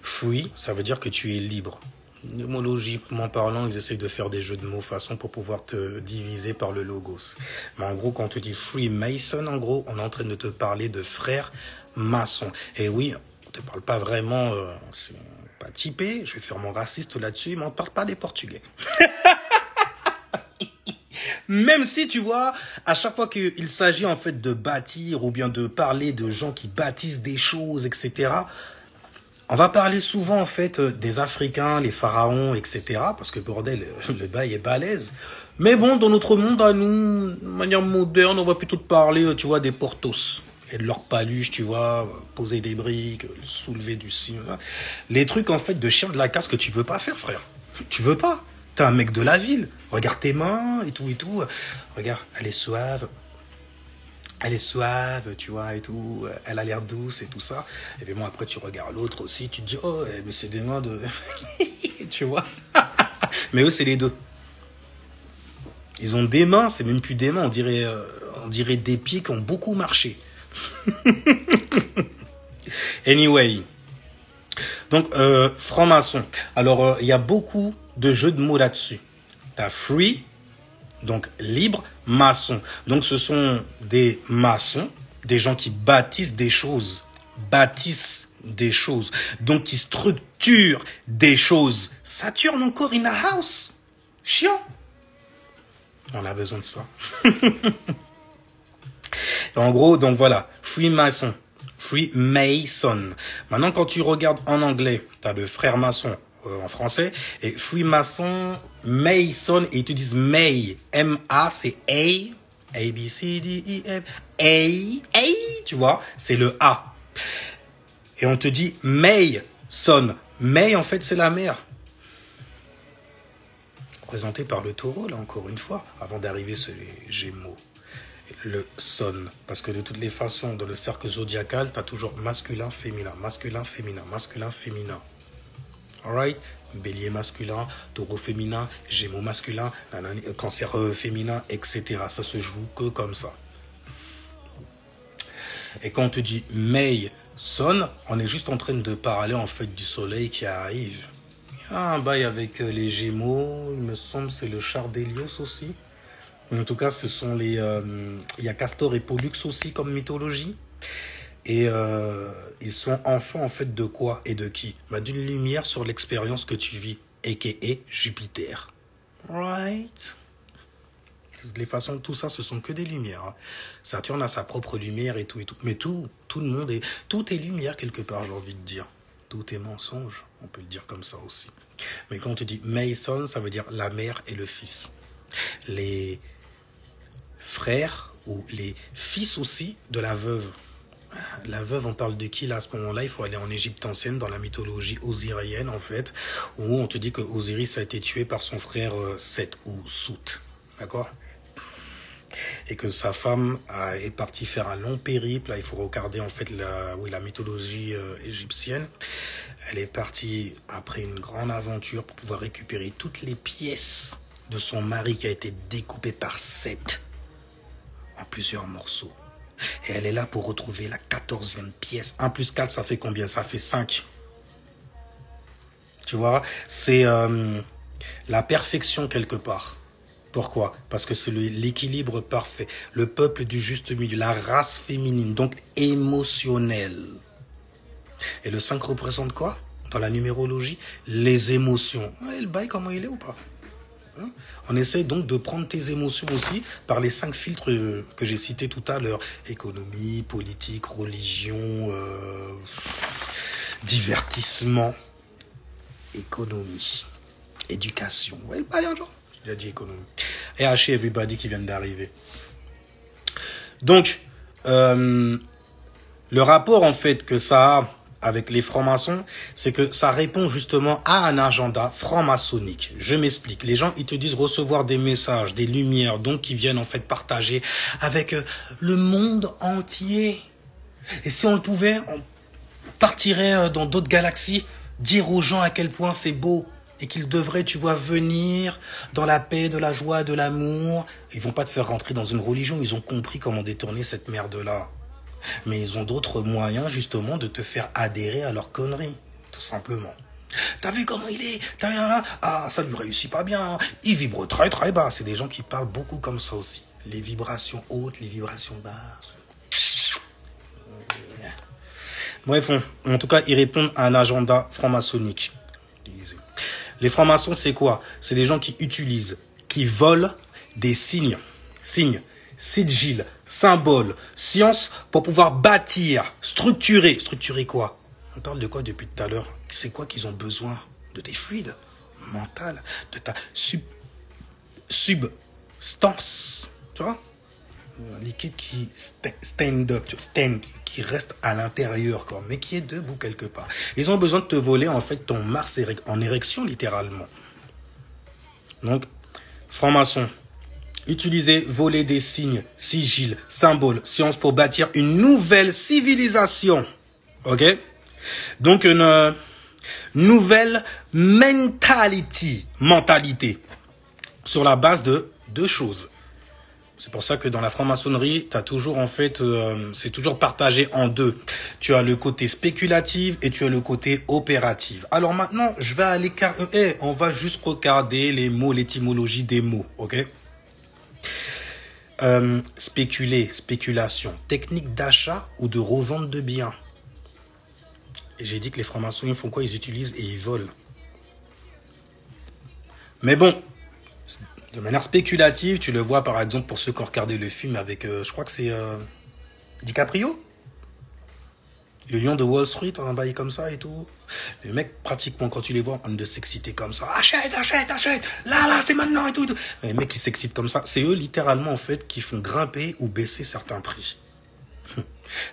free, ça veut dire que tu es libre. Mnémologiquement parlant, ils essayent de faire des jeux de mots façon pour pouvoir te diviser par le logos. Mais en gros, quand on te dit Freemason, en gros, on est en train de te parler de frère maçon. Et oui, on ne te parle pas vraiment, c'est pas typé, je vais faire mon raciste là-dessus, mais on ne parle pas des Portugais. Même si, tu vois, à chaque fois qu'il s'agit en fait de bâtir ou bien de parler de gens qui bâtissent des choses, etc., on va parler souvent en fait des Africains, les pharaons, etc., parce que bordel, le bail est balèze. Mais bon, dans notre monde, à nous, de manière moderne, on va plutôt te parler, tu vois, des Portos et de leur paluche, tu vois, poser des briques, soulever du ciment. Les trucs en fait de chien de la casse que tu veux pas faire, frère. Tu veux pas. T'es un mec de la ville. Regarde tes mains et tout et tout. Regarde, elle est suave. elle est suave, tu vois, et tout, elle a l'air douce et tout ça. Et puis bon, après, tu regardes l'autre aussi, tu te dis, oh, mais c'est des mains de... tu vois. Mais eux, c'est les deux. Ils ont des mains, c'est même plus des mains, on dirait des pieds qui ont beaucoup marché. Anyway. Donc, franc-maçon. Alors, il y a beaucoup de jeux de mots là-dessus. T'as free, donc libre, maçon. Donc, ce sont des maçons, des gens qui bâtissent des choses. Bâtissent des choses. Donc, qui structurent des choses. Saturne encore in a house. Chiant. On a besoin de ça. En gros, donc voilà, Freemason. Freemason. Maintenant, quand tu regardes en anglais, tu as le frère maçon en français, et Freemason, Mason, et ils te disent May. M-A, c'est A. A, B, C, D, E, F. A, tu vois, c'est le A. Et on te dit Mason. May, en fait, c'est la mer. Représenté par le taureau, là, encore une fois, avant d'arriver sur les Gémeaux. Le son. Parce que de toutes les façons, dans le cercle zodiacal, tu as toujours masculin, féminin, masculin, féminin, masculin, féminin. Alright? Bélier masculin, taureau féminin, gémeaux masculin, cancer féminin, etc. Ça se joue que comme ça. Et quand on te dit May, son, on est juste en train de parler en fait du soleil qui arrive. Il y a un bail avec les gémeaux, il me semble c'est le char d'Hélios aussi. En tout cas, ce sont les... il y a Castor et Pollux aussi comme mythologie. Et ils sont enfants en fait de quoi et de qui? D'une lumière sur l'expérience que tu vis, a.k.a. Jupiter. Right? De toutes les façons, tout ça, ce sont que des lumières. Saturne a sa propre lumière et tout et tout. Mais tout le monde est... Tout est lumière quelque part, j'ai envie de dire. Tout est mensonge, on peut le dire comme ça aussi. Mais quand on te dit Mason, ça veut dire la mère et le fils. Les frères ou les fils aussi de la veuve. La veuve, on parle de qui là à ce moment-là? Il faut aller en Égypte ancienne, dans la mythologie osirienne en fait, où on te dit que Osiris a été tué par son frère Seth ou Sout, d'accord? Et que sa femme est partie faire un long périple. Là, il faut regarder en fait la mythologie égyptienne. Elle est partie après une grande aventure pour pouvoir récupérer toutes les pièces de son mari qui a été découpé par Seth en plusieurs morceaux. Et elle est là pour retrouver la 14e pièce. 1 plus 4, ça fait combien? Ça fait 5. Tu vois, c'est la perfection quelque part. Pourquoi? Parce que c'est l'équilibre parfait. Le peuple du juste milieu, la race féminine, donc émotionnelle. Et le 5 représente quoi? Dans la numérologie, les émotions. Ouais, le bail, comment il est ou pas? On essaie donc de prendre tes émotions aussi par les 5 filtres que j'ai cités tout à l'heure. Économie, politique, religion, divertissement, économie, éducation. Ouais, le bail, genre. J'ai déjà dit économie. Et haché everybody qui vient d'arriver. Donc, le rapport en fait que ça a avec les francs-maçons, c'est que ça répond justement à un agenda franc-maçonnique. Je m'explique. Les gens, ils te disent recevoir des messages, des lumières, donc qui viennent en fait partager avec le monde entier. Et si on le pouvait, on partirait dans d'autres galaxies, dire aux gens à quel point c'est beau et qu'ils devraient, tu vois, venir dans la paix, de la joie, de l'amour. Ils vont pas te faire rentrer dans une religion, ils ont compris comment détourner cette merde-là. Mais ils ont d'autres moyens, justement, de te faire adhérer à leur connerie. Tout simplement. T'as vu comment il est? Ah, ça lui réussit pas bien. Il vibre très très bas. C'est des gens qui parlent beaucoup comme ça aussi. Les vibrations hautes, les vibrations basses. Bref, en tout cas, ils répondent à un agenda franc-maçonnique. Les francs-maçons, c'est quoi? C'est des gens qui utilisent, qui volent des signes. Sigil, symbole, science pour pouvoir bâtir, structurer. Structurer quoi? On parle de quoi depuis tout à l'heure? C'est quoi qu'ils ont besoin? De tes fluides mentales, de ta substance, tu vois? Un liquide qui stand up, qui reste à l'intérieur, quoi, mais qui est debout quelque part. Ils ont besoin de te voler en fait ton Mars en érection littéralement. Donc, franc-maçon. Utiliser, voler des signes, sigils, symboles, sciences pour bâtir une nouvelle civilisation. Ok? Donc une nouvelle mentalité, sur la base de deux choses. C'est pour ça que dans la franc-maçonnerie, t'as toujours en fait, c'est toujours partagé en deux. Tu as le côté spéculatif et tu as le côté opératif. Alors maintenant, je vais aller on va juste regarder les mots, l'étymologie des mots, ok? Spéculer, spéculation, technique d'achat ou de revente de biens. Et j'ai dit que les francs-maçons, ils font quoi? Ils utilisent et ils volent. Mais bon, de manière spéculative, tu le vois par exemple pour ceux qui ont regardé le film avec, je crois que c'est DiCaprio, le lion de Wall Street, un bail comme ça et tout. Les mecs, pratiquement, quand tu les vois, en train de s'exciter comme ça. Achète, achète, achète. Là, c'est maintenant et tout. Les mecs qui s'excitent comme ça, c'est eux littéralement en fait qui font grimper ou baisser certains prix.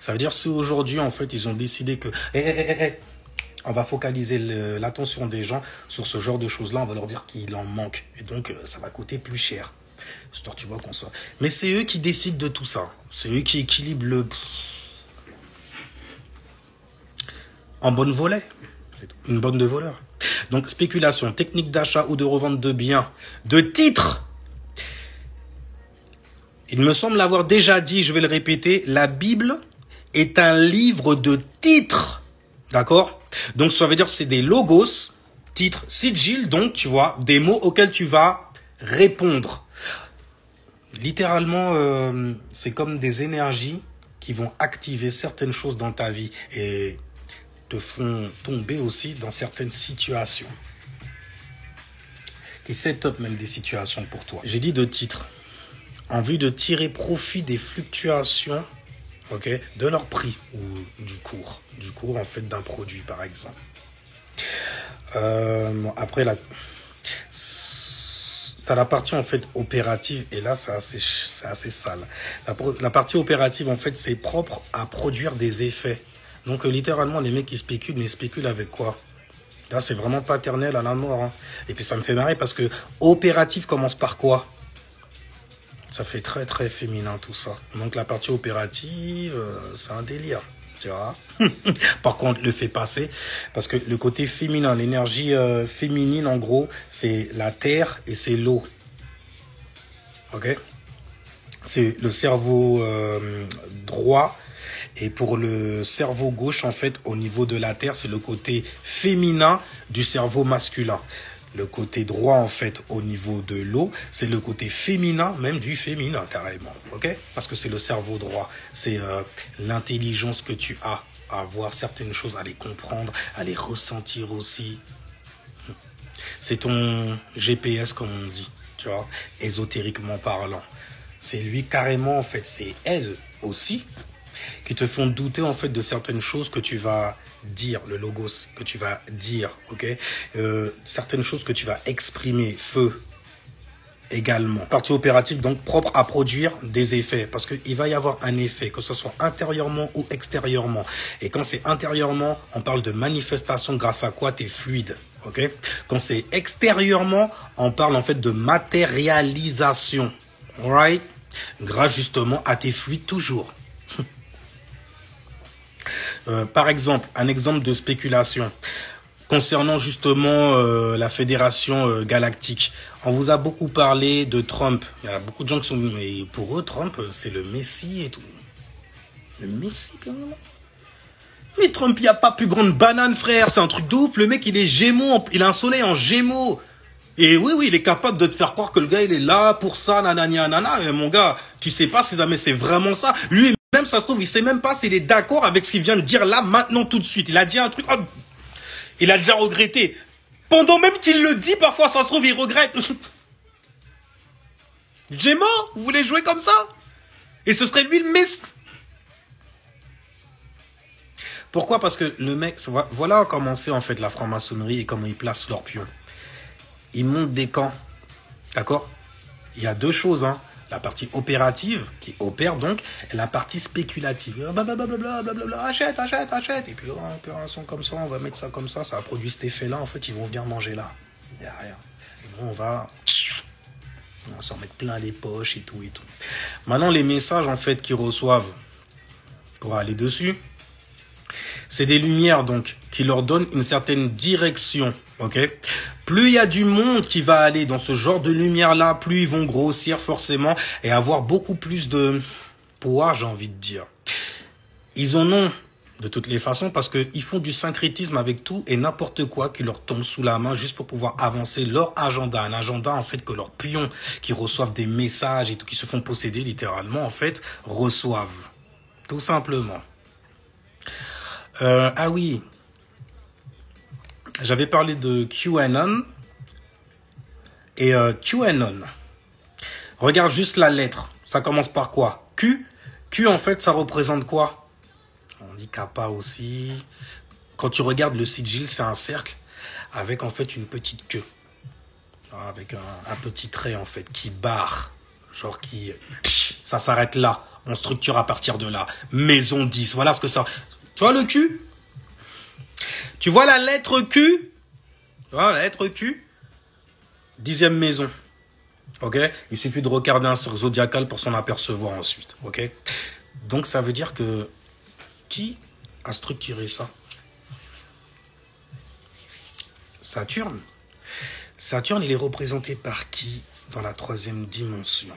Ça veut dire si aujourd'hui en fait ils ont décidé que on va focaliser l'attention des gens sur ce genre de choses-là, on va leur dire qu'il en manque. Et donc, ça va coûter plus cher. Histoire, tu vois, qu'on soit. Mais c'est eux qui décident de tout ça. C'est eux qui équilibrent le... En bonne volée. Une bonne de voleur. Donc, spéculation, technique d'achat ou de revente de biens, de titres. Il me semble l'avoir déjà dit, je vais le répéter, la Bible est un livre de titres. D'accord? Donc, ça veut dire que c'est des logos, titres, sigil, donc, tu vois, des mots auxquels tu vas répondre. Littéralement, c'est comme des énergies qui vont activer certaines choses dans ta vie et te font tomber aussi dans certaines situations. Qui set up même des situations pour toi. J'ai dit de titres. En vue de tirer profit des fluctuations, ok, de leur prix ou du cours en fait d'un produit par exemple. Après t'as la partie en fait opérative et là c'est assez sale. La partie opérative en fait c'est propre à produire des effets. Donc littéralement les mecs qui spéculent, mais spéculent avec quoi? Là c'est vraiment paternel à la mort. Hein. Et puis ça me fait marrer parce que opératif commence par quoi? Ça fait très très féminin tout ça. Donc la partie opérative, c'est un délire, tu vois. Par contre, le fait passer, parce que le côté féminin, l'énergie féminine en gros, c'est la terre et c'est l'eau. Ok? C'est le cerveau droit. Et pour le cerveau gauche, en fait, au niveau de la terre, c'est le côté féminin du cerveau masculin. Le côté droit, en fait, au niveau de l'eau, c'est le côté féminin, même du féminin, carrément, ok? Parce que c'est le cerveau droit, c'est l'intelligence que tu as à voir certaines choses, à les comprendre, à les ressentir aussi. C'est ton GPS, comme on dit, tu vois, ésotériquement parlant. C'est lui, carrément, en fait, c'est elle aussi, qui te font douter, en fait, de certaines choses que tu vas dire, le logos que tu vas dire, ok, certaines choses que tu vas exprimer, feu également. Partie opérative donc propre à produire des effets parce qu'il va y avoir un effet, que ce soit intérieurement ou extérieurement. Et quand c'est intérieurement, on parle de manifestation grâce à quoi tu es fluide, ok. Quand c'est extérieurement, on parle en fait de matérialisation, alright, grâce justement à tes fluides toujours. Par exemple, un exemple de spéculation concernant justement la fédération galactique. On vous a beaucoup parlé de Trump. Il y a beaucoup de gens qui sont... Mais pour eux, Trump, c'est le Messie et tout. Le Messie, quand même. Mais Trump, il n'y a pas plus grande banane, frère. C'est un truc de ouf. Le mec, il est Gémeaux. Il a un soleil en Gémeaux. Et oui, il est capable de te faire croire que le gars, il est là pour ça, nanani, nanana. Et mon gars, tu sais pas si jamais c'est vraiment ça. Lui, même ça se trouve, il sait même pas s'il est d'accord avec ce qu'il vient de dire là, maintenant, tout de suite. Il a dit un truc, oh, il a déjà regretté. Pendant même qu'il le dit, parfois, ça se trouve, il regrette. Gémeaux, vous voulez jouer comme ça? Et ce serait lui le Messie. Pourquoi? Parce que le mec, voilà comment c'est en fait la franc-maçonnerie et comment ils placent leurs pions. Ils montent des camps, d'accord? Il y a deux choses, hein. La partie opérative, qui opère donc, et la partie spéculative. Blablabla, achète, achète, achète. Et puis, oh, opération comme ça, on va mettre ça comme ça a produit cet effet-là. En fait, ils vont venir manger là. Derrière. Et nous, on va On va s'en mettre plein les poches et tout et tout. Maintenant, les messages, en fait, qu'ils reçoivent pour aller dessus, c'est des lumières, donc, qui leur donnent une certaine direction, ok? Plus il y a du monde qui va aller dans ce genre de lumière-là, plus ils vont grossir forcément et avoir beaucoup plus de poids, j'ai envie de dire. Ils en ont de toutes les façons parce qu'ils font du syncrétisme avec tout et n'importe quoi qui leur tombe sous la main juste pour pouvoir avancer leur agenda. Un agenda, en fait, que leurs pions qui reçoivent des messages et tout, qui se font posséder littéralement, en fait, reçoivent. Tout simplement. Ah oui, j'avais parlé de QAnon et QAnon. Regarde juste la lettre. Ça commence par quoi? Q. Q, en fait, ça représente quoi? On dit Kappa aussi. Quand tu regardes le sigil, c'est un cercle avec, en fait, une petite queue. Avec un petit trait, en fait, qui barre. Genre qui... Ça s'arrête là. On structure à partir de là. Maison 10. Voilà ce que ça... Tu vois le Q? Tu vois la lettre Q? Tu vois la lettre Q? 10e maison. Ok? Il suffit de regarder un sur zodiacal pour s'en apercevoir ensuite. Ok? Donc ça veut dire que... Qui a structuré ça? Saturne. Saturne, il est représenté par qui dans la 3e dimension?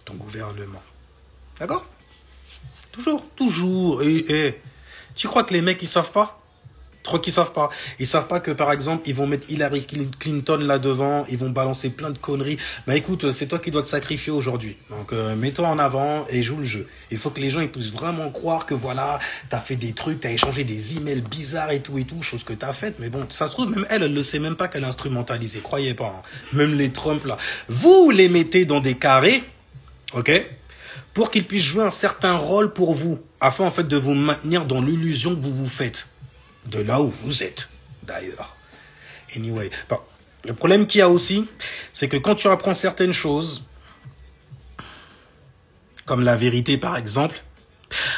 Ton gouvernement. D'accord? Toujours. Et tu crois que les mecs, ils savent pas? Tu crois qu'ils savent pas? Ils savent pas que, par exemple, ils vont mettre Hillary Clinton là devant, ils vont balancer plein de conneries. Mais écoute, c'est toi qui dois te sacrifier aujourd'hui. Donc, mets-toi en avant et joue le jeu. Il faut que les gens ils puissent vraiment croire que voilà, t'as fait des trucs, t'as échangé des emails bizarres et tout, chose que t'as faite. Mais bon, ça se trouve, même elle le sait même pas qu'elle a instrumentalisé. Croyez pas. Hein. Même les Trump là. Vous les mettez dans des carrés, ok? Pour qu'ils puissent jouer un certain rôle pour vous, afin en fait de vous maintenir dans l'illusion que vous vous faites, de là où vous êtes, d'ailleurs. Anyway, bon, le problème qu'il y a aussi, c'est que quand tu apprends certaines choses, comme la vérité par exemple,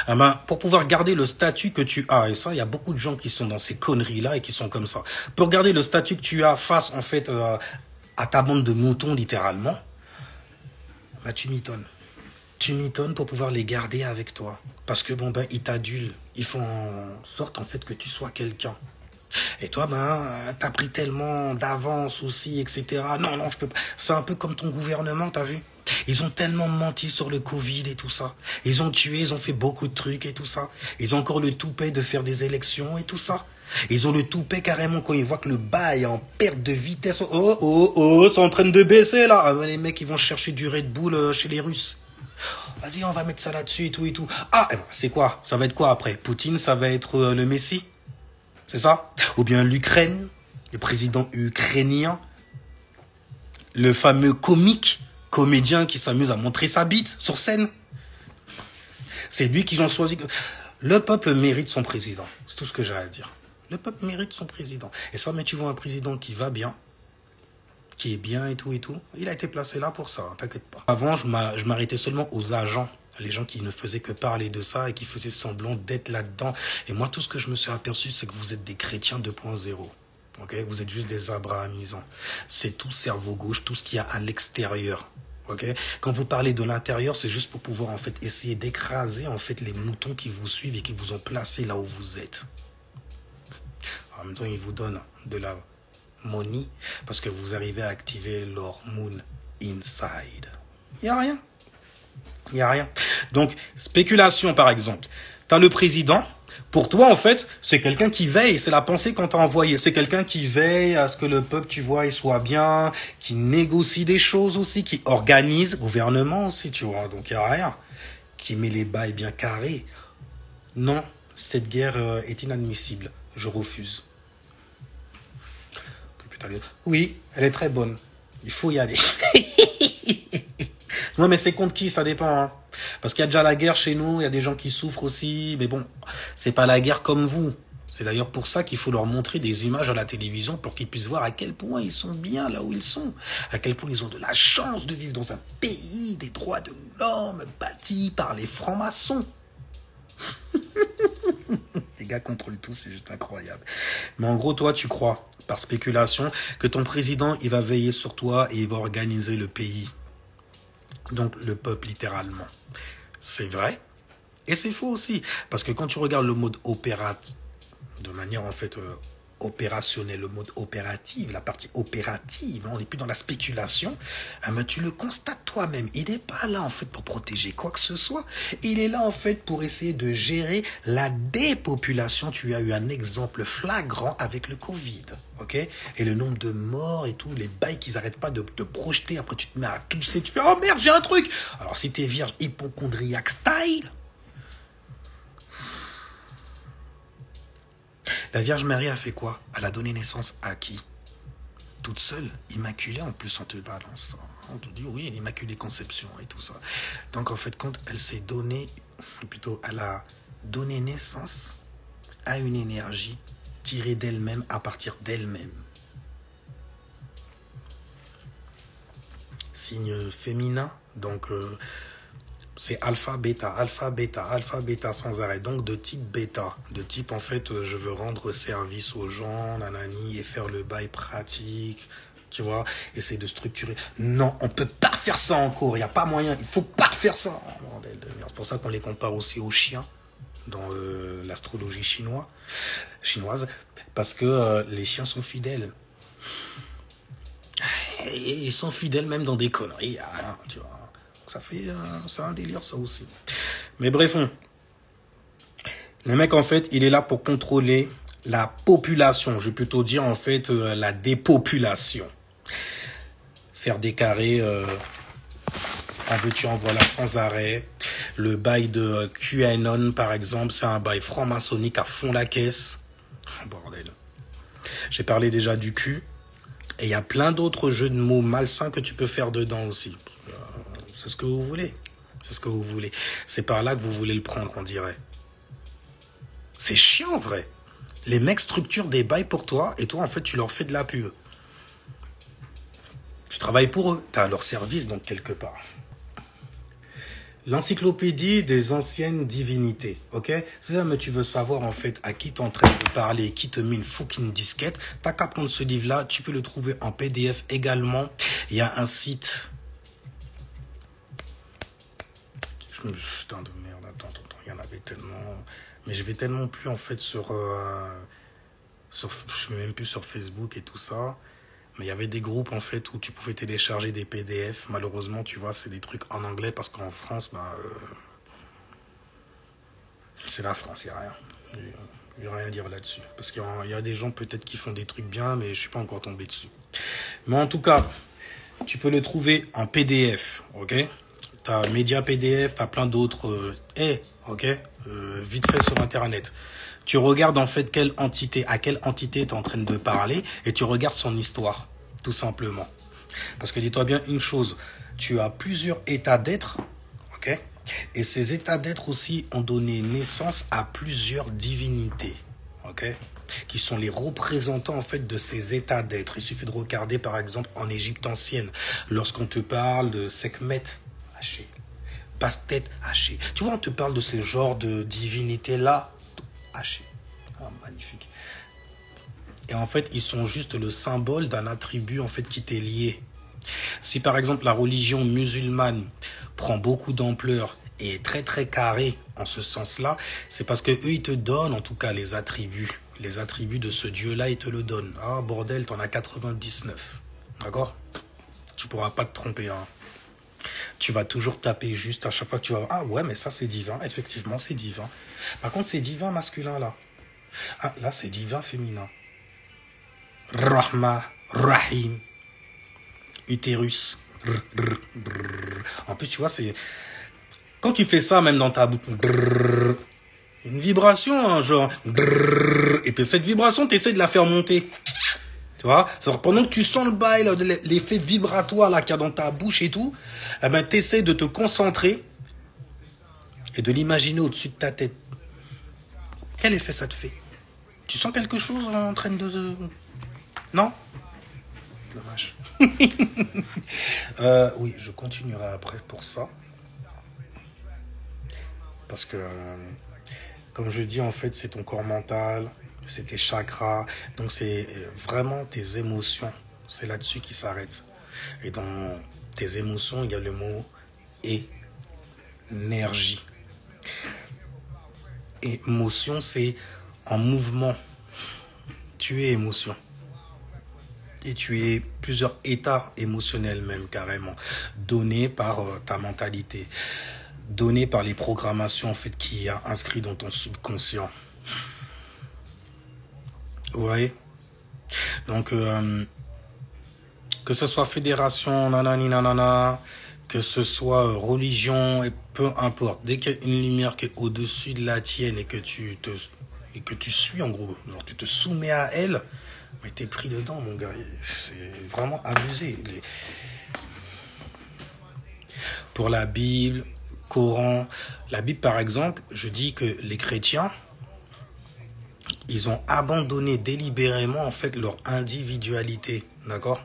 eh ben, pour pouvoir garder le statut que tu as, et ça, il y a beaucoup de gens qui sont dans ces conneries-là et qui sont comme ça, pour garder le statut que tu as face en fait à ta bande de moutons littéralement, bah, tu m'étonnes. Tu m'étonnes pour pouvoir les garder avec toi. Parce que bon, ben, ils t'adulent. Ils font en sorte, en fait, que tu sois quelqu'un. Et toi, ben, t'as pris tellement d'avance aussi, etc. Non, je peux pas. C'est un peu comme ton gouvernement, t'as vu? Ils ont tellement menti sur le Covid et tout ça. Ils ont tué, ils ont fait beaucoup de trucs et tout ça. Ils ont encore le toupet de faire des élections et tout ça. Ils ont le toupet carrément quand ils voient que le bas est en perte de vitesse. Oh, c'est en train de baisser là. Ah, les mecs, ils vont chercher du Red Bull chez les Russes. Vas-y, on va mettre ça là-dessus et tout et tout. Ah, eh ben, c'est quoi? Ça va être quoi après? Poutine, ça va être le Messie? C'est ça? Ou bien l'Ukraine, le président ukrainien, le fameux comédien qui s'amuse à montrer sa bite sur scène. C'est lui qu'ils ont choisi. Le peuple mérite son président. C'est tout ce que j'ai à dire. Le peuple mérite son président. Et ça, mais tu vois un président qui va bien, qui est bien et tout, il a été placé là pour ça, t'inquiète pas. Avant, je m'arrêtais seulement aux agents, les gens qui ne faisaient que parler de ça et qui faisaient semblant d'être là-dedans. Et moi, tout ce que je me suis aperçu, c'est que vous êtes des chrétiens 2.0. Okay? Vous êtes juste des abrahamisants. C'est tout cerveau gauche, tout ce qu'il y a à l'extérieur. Okay? Quand vous parlez de l'intérieur, c'est juste pour pouvoir en fait essayer d'écraser en fait les moutons qui vous suivent et qui vous ont placé là où vous êtes. En même temps, ils vous donnent de la money parce que vous arrivez à activer leur moon inside. Il n'y a rien. Il n'y a rien. Donc, spéculation par exemple. Tu as le président. Pour toi, en fait, c'est quelqu'un qui veille. C'est la pensée qu'on t'a envoyée. C'est quelqu'un qui veille à ce que le peuple, tu vois, il soit bien, qui négocie des choses aussi, qui organise, gouvernement aussi, tu vois. Donc, il n'y a rien. Qui met les bails bien carrés. Non, cette guerre est inadmissible. Je refuse. Oui, elle est très bonne. Il faut y aller. Non, mais c'est contre qui? Ça dépend. Hein. Parce qu'il y a déjà la guerre chez nous, il y a des gens qui souffrent aussi. Mais bon, c'est pas la guerre comme vous. C'est d'ailleurs pour ça qu'il faut leur montrer des images à la télévision pour qu'ils puissent voir à quel point ils sont bien là où ils sont. À quel point ils ont de la chance de vivre dans un pays des droits de l'homme bâti par les francs-maçons. Les gars contrôlent tout, c'est juste incroyable. Mais en gros, toi, tu crois, par spéculation, que ton président, il va veiller sur toi et il va organiser le pays. Donc, le peuple, littéralement. C'est vrai. Et c'est faux aussi. Parce que quand tu regardes le mode opérateur, de manière, en fait, opérationnelle, le mode opératif, la partie opérative, on n'est plus dans la spéculation, mais tu le constates toi-même. Il n'est pas là en fait pour protéger quoi que ce soit. Il est là en fait pour essayer de gérer la dépopulation. Tu as eu un exemple flagrant avec le Covid, ok? Et le nombre de morts et tout, les bails qu'ils n'arrêtent pas de te projeter. Après tu te mets à tousser, tu fais oh merde j'ai un truc. Alors si t'es vierge hypochondriaque style, la Vierge Marie a fait quoi? Elle a donné naissance à qui? Toute seule, immaculée, en plus on te balance ça. On te dit oui, l'immaculée conception et tout ça. Donc en fait, quand elle s'est donnée, plutôt elle a donné naissance à une énergie tirée d'elle-même à partir d'elle-même. Signe féminin, donc c'est alpha, bêta, alpha, bêta, alpha, bêta sans arrêt. Donc de type bêta. De type, en fait, je veux rendre service aux gens, nanani, et faire le bail pratique. Tu vois, essayer de structurer. Non, on peut pas faire ça encore. Il n'y a pas moyen. Il faut pas faire ça. Oh, bordel de merde. C'est pour ça qu'on les compare aussi aux chiens dans l'astrologie chinoise. Parce que les chiens sont fidèles. Et ils sont fidèles même dans des conneries. Rien, tu vois. Ça fait, c'est un délire ça aussi. Mais bref, le mec en fait, il est là pour contrôler la population. Je vais plutôt dire en fait la dépopulation. Faire des carrés, en veux-tu en voilà sans arrêt. Le bail de QAnon par exemple, c'est un bail franc-maçonnique à fond la caisse. Bordel. J'ai parlé déjà du cul. Et il y a plein d'autres jeux de mots malsains que tu peux faire dedans aussi. C'est ce que vous voulez. C'est ce que vous voulez. C'est par là que vous voulez le prendre, on dirait. C'est chiant, en vrai. Les mecs structurent des bails pour toi et toi, en fait, tu leur fais de la pub. Tu travailles pour eux. Tu as leur service, donc, quelque part. L'encyclopédie des anciennes divinités, ok? Si jamais tu veux savoir, en fait, à qui tu es en train de parler, qui te met une fucking disquette, t'as qu'à prendre ce livre-là. Tu peux le trouver en PDF également. Il y a un site... Putain de merde, attends, il y en avait tellement... Mais je vais tellement plus en fait sur... je suis même plus sur Facebook et tout ça. Mais il y avait des groupes en fait où tu pouvais télécharger des PDF. Malheureusement, tu vois, c'est des trucs en anglais parce qu'en France, bah... c'est la France, il n'y a rien. Il n'y a rien à dire là-dessus. Parce qu'il y a des gens peut-être qui font des trucs bien, mais je ne suis pas encore tombé dessus. Mais en tout cas, tu peux le trouver en PDF, ok? T'as Média PDF, t'as plein d'autres. Ok, vite fait sur Internet. Tu regardes en fait à quelle entité tu es en train de parler et tu regardes son histoire, tout simplement. Parce que dis-toi bien une chose, tu as plusieurs états d'être, ok? Et ces états d'être aussi ont donné naissance à plusieurs divinités, ok? Qui sont les représentants en fait de ces états d'être. Il suffit de regarder par exemple en Égypte ancienne, lorsqu'on te parle de Sekhmet, haché. Passe-tête haché. Tu vois, on te parle de ce genre de divinité-là, haché. Ah, magnifique. Et en fait, ils sont juste le symbole d'un attribut en fait qui t'est lié. Si par exemple la religion musulmane prend beaucoup d'ampleur et est très très carrée en ce sens-là, c'est parce que eux ils te donnent en tout cas les attributs de ce Dieu-là, ils te le donnent. Ah bordel, t'en as 99. D'accord? Tu pourras pas te tromper, hein. Tu vas toujours taper juste à chaque fois que tu vas... Ah ouais, mais ça c'est divin, effectivement c'est divin. Par contre c'est divin masculin là. Ah là c'est divin féminin. Rahma, Rahim, utérus. En plus tu vois c'est... Quand tu fais ça même dans ta bouche, une vibration hein, genre... Et puis cette vibration tu essaies de la faire monter. Tu vois, pendant que tu sens le bail, l'effet vibratoire là qu'il y a dans ta bouche et tout, eh ben, tu essaies de te concentrer et de l'imaginer au-dessus de ta tête. Quel effet ça te fait? Tu sens quelque chose en train de... Non? Dommage. Oui, je continuerai après pour ça. Parce que, comme je dis, en fait, c'est ton corps mental, c'est tes chakras, donc c'est vraiment tes émotions. C'est là-dessus qui s'arrête. Et dans tes émotions, il y a le mot énergie. Émotion, c'est en mouvement. Tu es émotion. Et tu es plusieurs états émotionnels même carrément, donnés par ta mentalité, donnés par les programmations en fait qui y a inscrit dans ton subconscient. Vous voyez? Donc, que ce soit fédération, nanani nanana, que ce soit religion, et peu importe, dès qu'il y a une lumière qui est au-dessus de la tienne et que tu suis en gros, genre tu te soumets à elle, mais t'es pris dedans, mon gars. C'est vraiment abusé. Pour la Bible, Coran, la Bible par exemple, je dis que les chrétiens, ils ont abandonné délibérément en fait leur individualité, d'accord?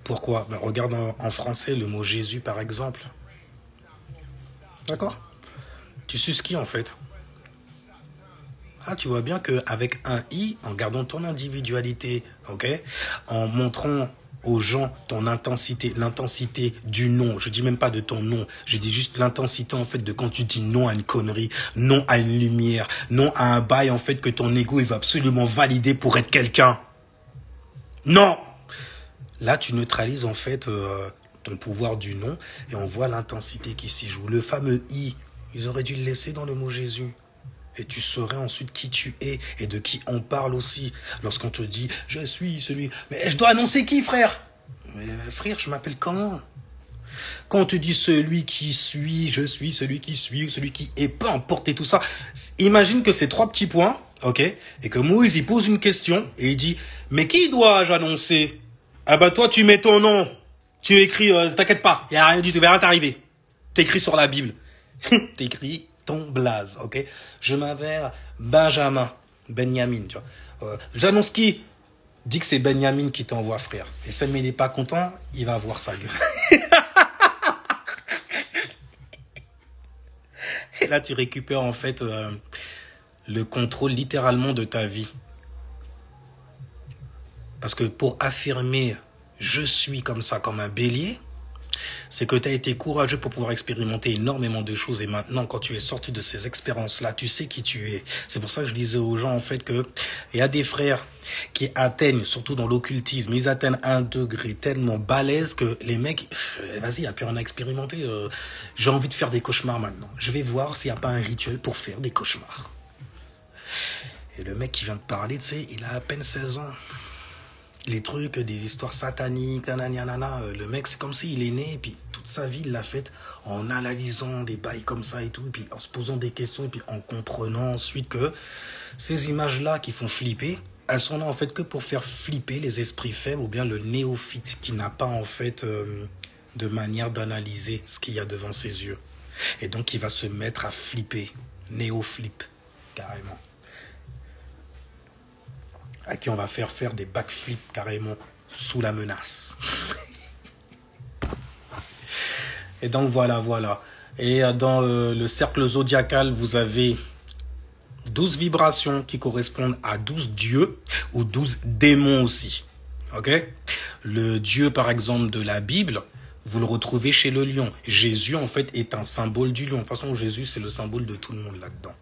Pourquoi? Ben, regarde en français le mot Jésus par exemple, d'accord? Tu suces qui en fait? Ah, tu vois bien qu'avec un I, en gardant ton individualité, ok, en montrant aux gens ton intensité, l'intensité du non. Je dis même pas de ton non. Je dis juste l'intensité en fait de quand tu dis non à une connerie, non à une lumière, non à un bail en fait que ton ego il va absolument valider pour être quelqu'un. Non. Là, tu neutralises en fait ton pouvoir du non et on voit l'intensité qui s'y joue. Le fameux I, ils auraient dû le laisser dans le mot Jésus. Et tu saurais ensuite qui tu es et de qui on parle aussi. Lorsqu'on te dit, je suis celui... Mais je dois annoncer qui, frère? Mais frère, je m'appelle comment? Quand on te dit celui qui suit, je suis celui qui suit, celui qui est, peu importe et tout ça. Imagine que c'est 3 petits points, ok? Et que Moïse, il pose une question et il dit, mais qui dois-je annoncer? Ah bah toi, tu mets ton nom. Tu écris, t'inquiète pas, il n'y a rien du tout, tu verras t'arriver. T'écris sur la Bible. T'écris ton blaze, ok? Je m'avère Benjamin, tu vois. J'annonce qui? Dis que c'est Benjamin qui t'envoie, frère. Et si il n'est pas content, il va voir sa gueule. Et là, tu récupères en fait le contrôle littéralement de ta vie. Parce que pour affirmer « je suis comme ça, comme un bélier », c'est que tu as été courageux pour pouvoir expérimenter énormément de choses et maintenant, quand tu es sorti de ces expériences-là, tu sais qui tu es. C'est pour ça que je disais aux gens, en fait, que il y a des frères qui atteignent, surtout dans l'occultisme, ils atteignent un degré tellement balèze que les mecs, vas-y, il n'y a plus rien à expérimenter. J'ai envie de faire des cauchemars maintenant. Je vais voir s'il n'y a pas un rituel pour faire des cauchemars. Et le mec qui vient de parler, tu sais, il a à peine 16 ans. Les trucs, des histoires sataniques, nanana, le mec, c'est comme s'il est né, et puis toute sa vie, il l'a faite en analysant des bails comme ça et tout, et puis en se posant des questions, et puis en comprenant ensuite que ces images-là qui font flipper, elles sont là en fait que pour faire flipper les esprits faibles ou bien le néophyte qui n'a pas en fait de manière d'analyser ce qu'il y a devant ses yeux. Et donc il va se mettre à flipper, néo-flip, carrément. À qui on va faire des backflips carrément sous la menace. Et donc voilà. Et dans le cercle zodiacal, vous avez 12 vibrations qui correspondent à 12 dieux ou 12 démons aussi. Ok? Le dieu par exemple de la Bible, vous le retrouvez chez le lion. Jésus en fait est un symbole du lion. De toute façon, Jésus c'est le symbole de tout le monde là-dedans.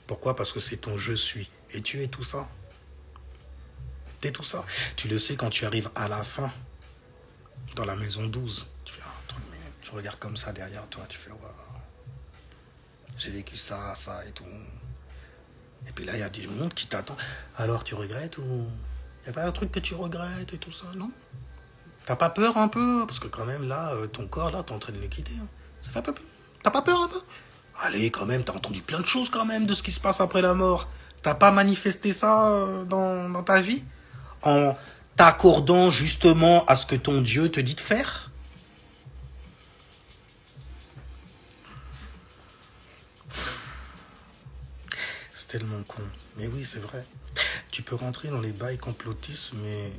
Pourquoi? Parce que c'est ton je suis. Et tu es tout ça. T'es tout ça. Tu le sais quand tu arrives à la fin, dans la maison 12. Tu regardes comme ça derrière toi, tu fais wow, j'ai vécu ça et tout. Et puis là, il y a du monde qui t'attend. Alors, tu regrettes ou il n'y a pas un truc que tu regrettes et tout ça, non? T'as pas peur un peu? Parce que quand même, là, ton corps, là, t'es en train de le quitter. Hein. Ça fait pas peur? T'as pas peur un peu? Allez, quand même, t'as entendu plein de choses quand même de ce qui se passe après la mort. T'as pas manifesté ça dans ta vie? En t'accordant justement à ce que ton Dieu te dit de faire? C'est tellement con. Mais oui, c'est vrai. Tu peux rentrer dans les bails complotistes, mais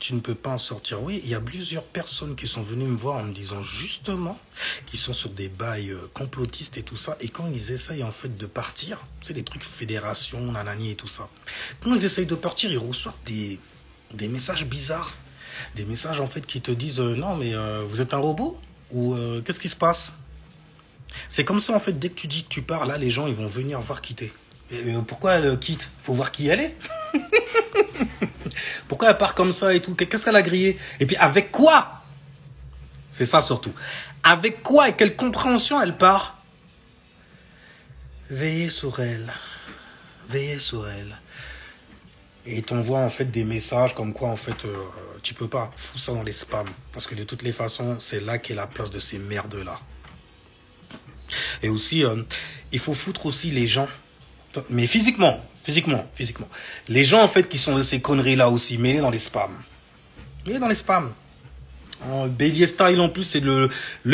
tu ne peux pas en sortir. Oui, il y a plusieurs personnes qui sont venues me voir en me disant justement qu'ils sont sur des bails complotistes et tout ça. Et quand ils essayent en fait de partir, c'est des trucs fédération, nanani et tout ça. Quand ils essayent de partir, ils reçoivent des messages bizarres. Des messages en fait qui te disent non mais vous êtes un robot ou qu'est-ce qui se passe? C'est comme ça en fait, dès que tu dis que tu pars, là les gens ils vont venir voir quitter. Mais pourquoi elle quitte? Faut voir qui elle est. Pourquoi elle part comme ça et tout? Qu'est-ce qu'elle a grillé? Et puis avec quoi? C'est ça surtout. Avec quoi et quelle compréhension elle part? Veillez sur elle. Veillez sur elle. Et ils t'envoient en fait des messages comme quoi en fait tu peux pas. Fous ça dans les spams. Parce que de toutes les façons, c'est là qu'est la place de ces merdes-là. Et aussi, il faut foutre aussi les gens. Mais physiquement. Les gens en fait qui sont de ces conneries-là aussi, mêlés dans les spams. Mêlés dans les spams. Bélier style en plus, c'est le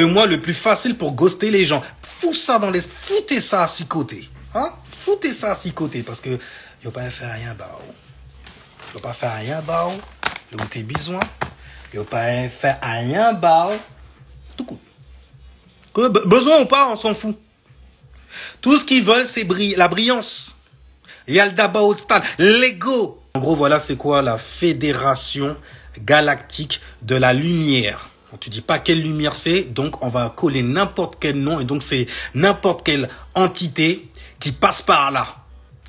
mois le plus facile pour ghoster les gens. Foutez ça à six côtés. Hein? Foutez ça à six côtés parce que yo pas faire rien bah. Yo pas faire rien bah. Le où t'es besoin. Yo pas faire rien bah. Tout court. Que besoin ou pas, on s'en fout. Tout ce qu'ils veulent, c'est la brillance. Il y a le Daba au stade, l'ego. En gros, voilà, c'est quoi la fédération galactique de la lumière. Tu dis pas quelle lumière c'est, donc on va coller n'importe quel nom. Et donc, c'est n'importe quelle entité qui passe par là.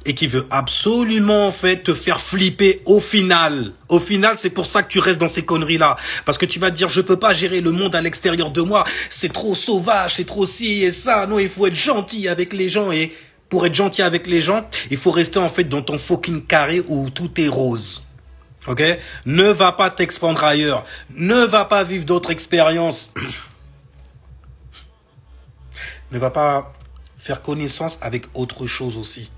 Et qui veut absolument, en fait, te faire flipper au final. Au final, c'est pour ça que tu restes dans ces conneries-là. Parce que tu vas te dire, je peux pas gérer le monde à l'extérieur de moi. C'est trop sauvage, c'est trop ci et ça. Non, il faut être gentil avec les gens. Et pour être gentil avec les gens, il faut rester, en fait, dans ton fucking carré où tout est rose. Ok? Ne va pas t'expandre ailleurs. Ne va pas vivre d'autres expériences. Ne va pas faire connaissance avec autre chose aussi.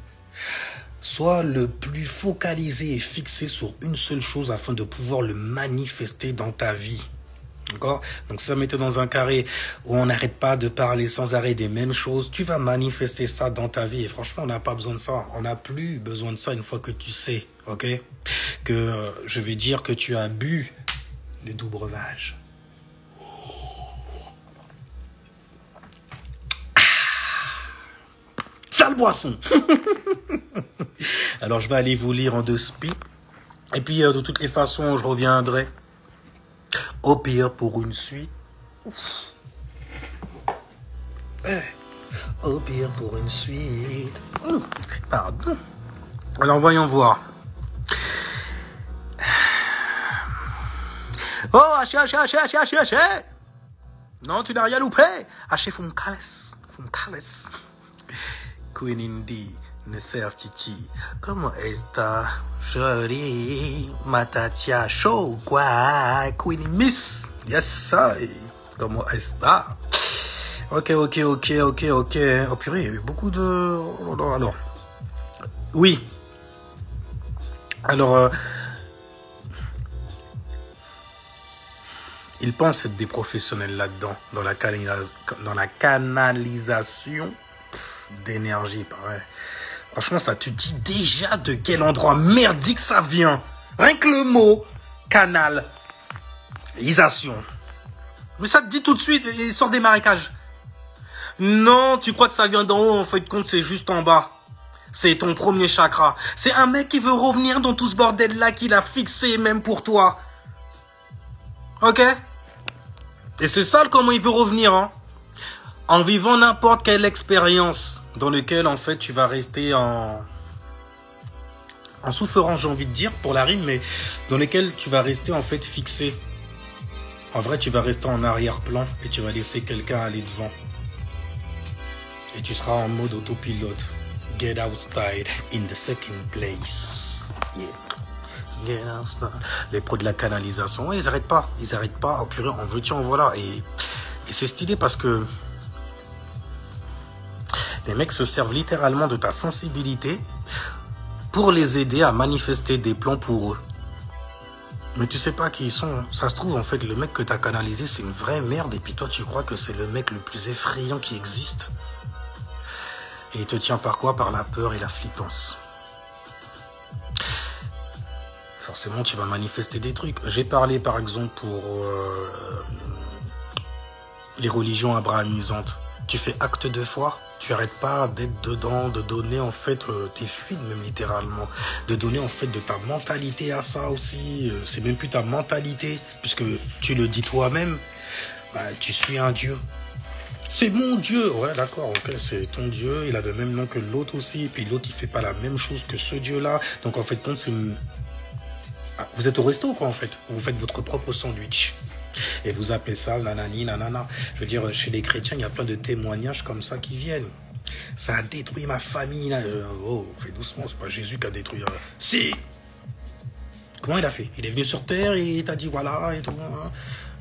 Sois le plus focalisé et fixé sur une seule chose afin de pouvoir le manifester dans ta vie. D'accord? Donc, si ça mettait dans un carré où on n'arrête pas de parler sans arrêt des mêmes choses, tu vas manifester ça dans ta vie. Et franchement, on n'a pas besoin de ça. On n'a plus besoin de ça une fois que tu sais, ok? Que je vais dire que tu as bu le doux breuvage. Sale boisson. Alors, je vais aller vous lire en 2 speed. Et puis, de toutes les façons, je reviendrai au pire pour une suite. Au pire pour une suite. Pardon. Alors, voyons voir. Oh, haché. Non, tu n'as rien loupé. Haché Funcales. Queen Indy, Nefertiti, comment está? Jolie, Matatia, show, quoi? Queen Miss, yes, sir. Comment está? Ok. Oh purée, il y a eu beaucoup de... Alors, oui. Alors, ils pensent être des professionnels là-dedans, dans la canalisation d'énergie, pareil. Franchement, ça te dit déjà de quel endroit merdique ça vient. Rien que le mot canalisation. Mais ça te dit tout de suite, il sort des marécages. Non, tu crois que ça vient d'en haut, en fait, compte, c'est juste en bas. C'est ton premier chakra. C'est un mec qui veut revenir dans tout ce bordel-là qu'il a fixé même pour toi. Ok? Et c'est ça comment il veut revenir, hein. En vivant n'importe quelle expérience dans laquelle, en fait, tu vas rester en souffrance, j'ai envie de dire, pour la rime, mais dans lesquelles tu vas rester, en fait, fixé. En vrai, tu vas rester en arrière-plan et tu vas laisser quelqu'un aller devant. Et tu seras en mode autopilote. Get outside in the second place. Yeah. Get outside. Les pros de la canalisation, ouais, ils n'arrêtent pas. Oh purée, en veux-tu, en voilà. Et c'est stylé parce que les mecs se servent littéralement de ta sensibilité pour les aider à manifester des plans pour eux. Mais tu sais pas qui ils sont. Ça se trouve, en fait, le mec que tu as canalisé, c'est une vraie merde. Et puis toi, tu crois que c'est le mec le plus effrayant qui existe. Et il te tient par quoi? Par la peur et la flippance. forcément tu vas manifester des trucs. J'ai parlé par exemple pour les religions abrahamisantes. Tu fais acte de foi, tu arrêtes pas d'être dedans, de donner en fait tes fuites même littéralement, de donner en fait de ta mentalité à ça aussi. C'est même plus ta mentalité, puisque tu le dis toi-même, bah, tu suis un Dieu. C'est mon Dieu, ouais d'accord, ok, c'est ton Dieu, il a le même nom que l'autre aussi, et puis l'autre il fait pas la même chose que ce Dieu-là, donc en fait compte c'est... Vous êtes au resto quoi en fait, vous faites votre propre sandwich. Et vous appelez ça nanani, nanana. Je veux dire, chez les chrétiens, il y a plein de témoignages comme ça qui viennent. Ça a détruit ma famille. Là. Oh, fais doucement, c'est pas Jésus qui a détruit. Si. Comment il a fait? Il est venu sur terre et il t'a dit voilà et tout. Hein.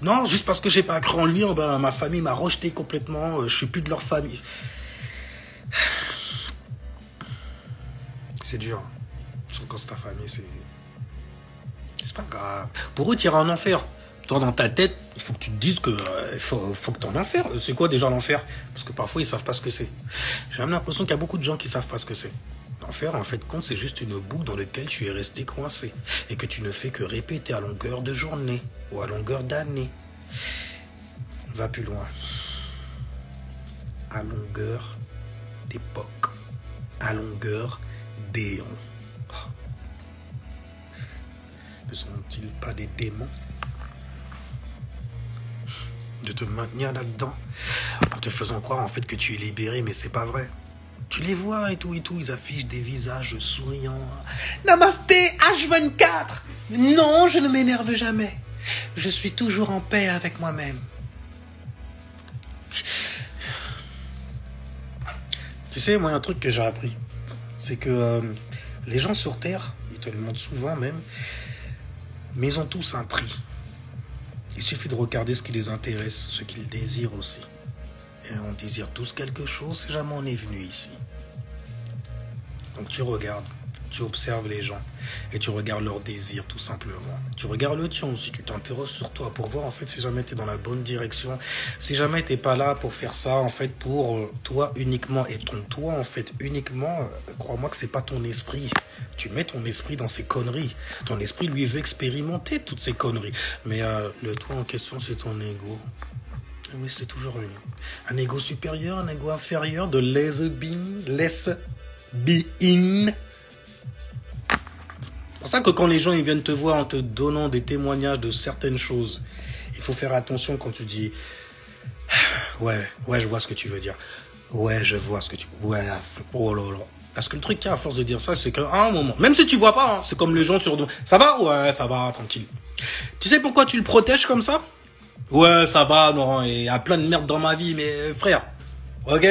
Non, juste parce que j'ai pas cru en lui, ben, ma famille m'a rejeté complètement. Je suis plus de leur famille. C'est dur. Surtout quand c'est ta famille, c'est pas grave. Pour eux, tu iras en enfer. Toi, dans ta tête, il faut que tu te dises que faut que tu en enfer. C'est quoi déjà l'enfer? Parce que parfois, ils savent pas ce que c'est. J'ai même l'impression qu'il y a beaucoup de gens qui savent pas ce que c'est. L'enfer, en fait, compte, c'est juste une boucle dans laquelle tu es resté coincé. Et que tu ne fais que répéter à longueur de journée ou à longueur d'année. Va plus loin. À longueur d'époque. À longueur d'éon. Ne sont-ils pas des démons de te maintenir là-dedans en te faisant croire en fait que tu es libéré, mais c'est pas vrai. Tu les vois et tout, ils affichent des visages souriants. Namasté H24. Non, je ne m'énerve jamais. Je suis toujours en paix avec moi-même. Tu sais, moi, un truc que j'ai appris, c'est que les gens sur Terre, ils te le montrent souvent même, mais ils ont tous un prix. Il suffit de regarder ce qui les intéresse, ce qu'ils désirent aussi. Et on désire tous quelque chose, si jamais on est venu ici. Donc tu regardes, tu observes les gens, et tu regardes leurs désirs tout simplement. Tu regardes le tien aussi, tu t'interroges sur toi pour voir en fait si jamais tu es dans la bonne direction. Si jamais tu n'es pas là pour faire ça en fait pour toi uniquement, et ton toi en fait uniquement, crois-moi que c'est pas ton esprit. Tu mets ton esprit dans ces conneries. Ton esprit, lui, veut expérimenter toutes ces conneries. Mais le toi en question, c'est ton ego. Oui, c'est toujours lui. Un ego supérieur, un ego inférieur, de less being. C'est pour ça que quand les gens ils viennent te voir en te donnant des témoignages de certaines choses, il faut faire attention quand tu dis ouais, je vois ce que tu veux dire. Ouais, je vois ce que tu... Ouais, oh là là. Parce que le truc qu'il y a à force de dire ça, c'est qu'à un moment, même si tu vois pas, hein, c'est comme les gens sur... Ça va? Ouais, ça va, tranquille. Tu sais pourquoi tu le protèges comme ça? Ouais, ça va, non, il y a plein de merde dans ma vie, mais frère, ok?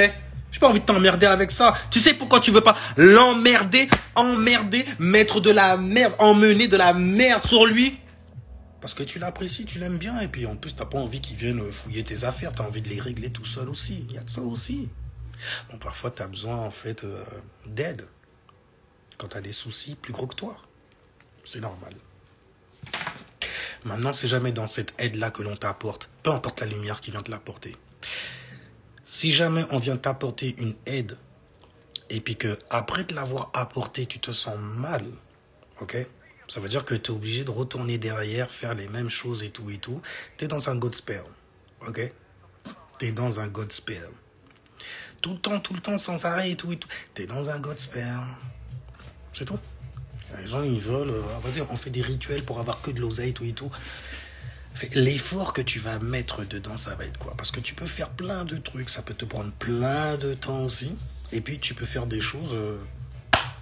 J'ai pas envie de t'emmerder avec ça. Tu sais pourquoi tu veux pas l'emmerder, mettre de la merde, emmener de la merde sur lui? Parce que tu l'apprécies, tu l'aimes bien, et puis en plus, t'as pas envie qu'il vienne fouiller tes affaires, t'as envie de les régler tout seul aussi. Il y a de ça aussi. Bon, parfois, tu as besoin, en fait, d'aide. Quand tu as des soucis plus gros que toi. C'est normal. Maintenant, c'est jamais dans cette aide-là que l'on t'apporte. Peu importe la lumière qui vient te l'apporter. Si jamais on vient t'apporter une aide, et puis que après te l'avoir apportée, tu te sens mal, ok? Ça veut dire que tu es obligé de retourner derrière, faire les mêmes choses et tout. Tu es dans un God spell, ok? Tu es dans un God spell. Tout le temps, sans arrêt et tout. T'es dans un God spell. C'est tout. Les gens, ils veulent... vas-y, on fait des rituels pour avoir que de l'oseille et tout. L'effort que tu vas mettre dedans, ça va être quoi? Parce que tu peux faire plein de trucs. Ça peut te prendre plein de temps aussi. Et puis, tu peux faire des choses...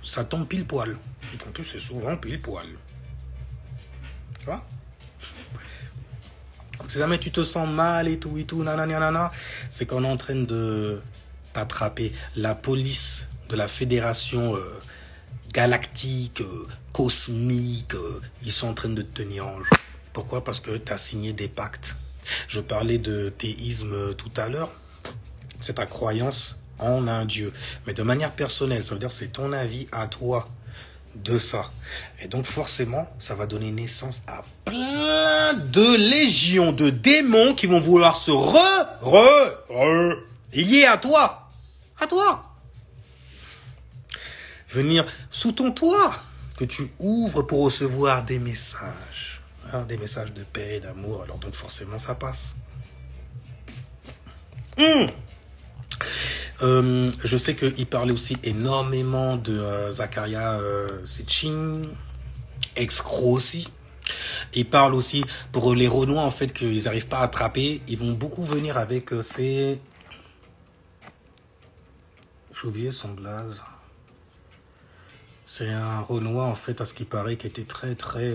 ça tombe pile poil. Et en plus, c'est souvent pile poil. Tu vois? Si jamais tu te sens mal et tout, nanana, c'est qu'on est en train de... t'attraper. La police de la fédération galactique, cosmique, ils sont en train de te tenir en jeu. Pourquoi? Parce que tu as signé des pactes. Je parlais de théisme tout à l'heure. C'est ta croyance en un Dieu. Mais de manière personnelle, ça veut dire c'est ton avis à toi de ça. Et donc forcément, ça va donner naissance à plein de légions de démons qui vont vouloir se lier à toi. À toi. Venir sous ton toit. que tu ouvres pour recevoir des messages. Hein, des messages de paix et d'amour. Alors donc forcément, ça passe. Je sais qu'il parlait aussi énormément de Zakaria Sitchin, ex-Crow aussi. Il parle aussi pour les Renois, en fait, qu'ils n'arrivent pas à attraper. Ils vont beaucoup venir avec ces... J'ai oublié son blaze. C'est un Renois, en fait, à ce qui paraît, qui était très, très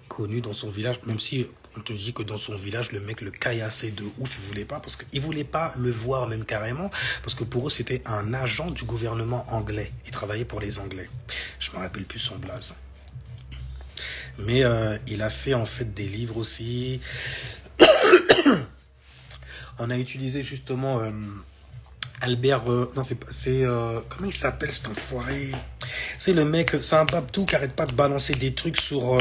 connu dans son village. Même si on te dit que dans son village, le mec le caillassait de ouf. Il voulait pas, parce qu'il voulait pas le voir même carrément. Parce que pour eux, c'était un agent du gouvernement anglais. Il travaillait pour les Anglais. Je me rappelle plus son blaze. Mais il a fait, en fait, des livres aussi. On a utilisé justement... Albert, non c'est comment il s'appelle cet enfoiré? C'est le mec, c'est un babtou qui arrête pas de balancer des trucs sur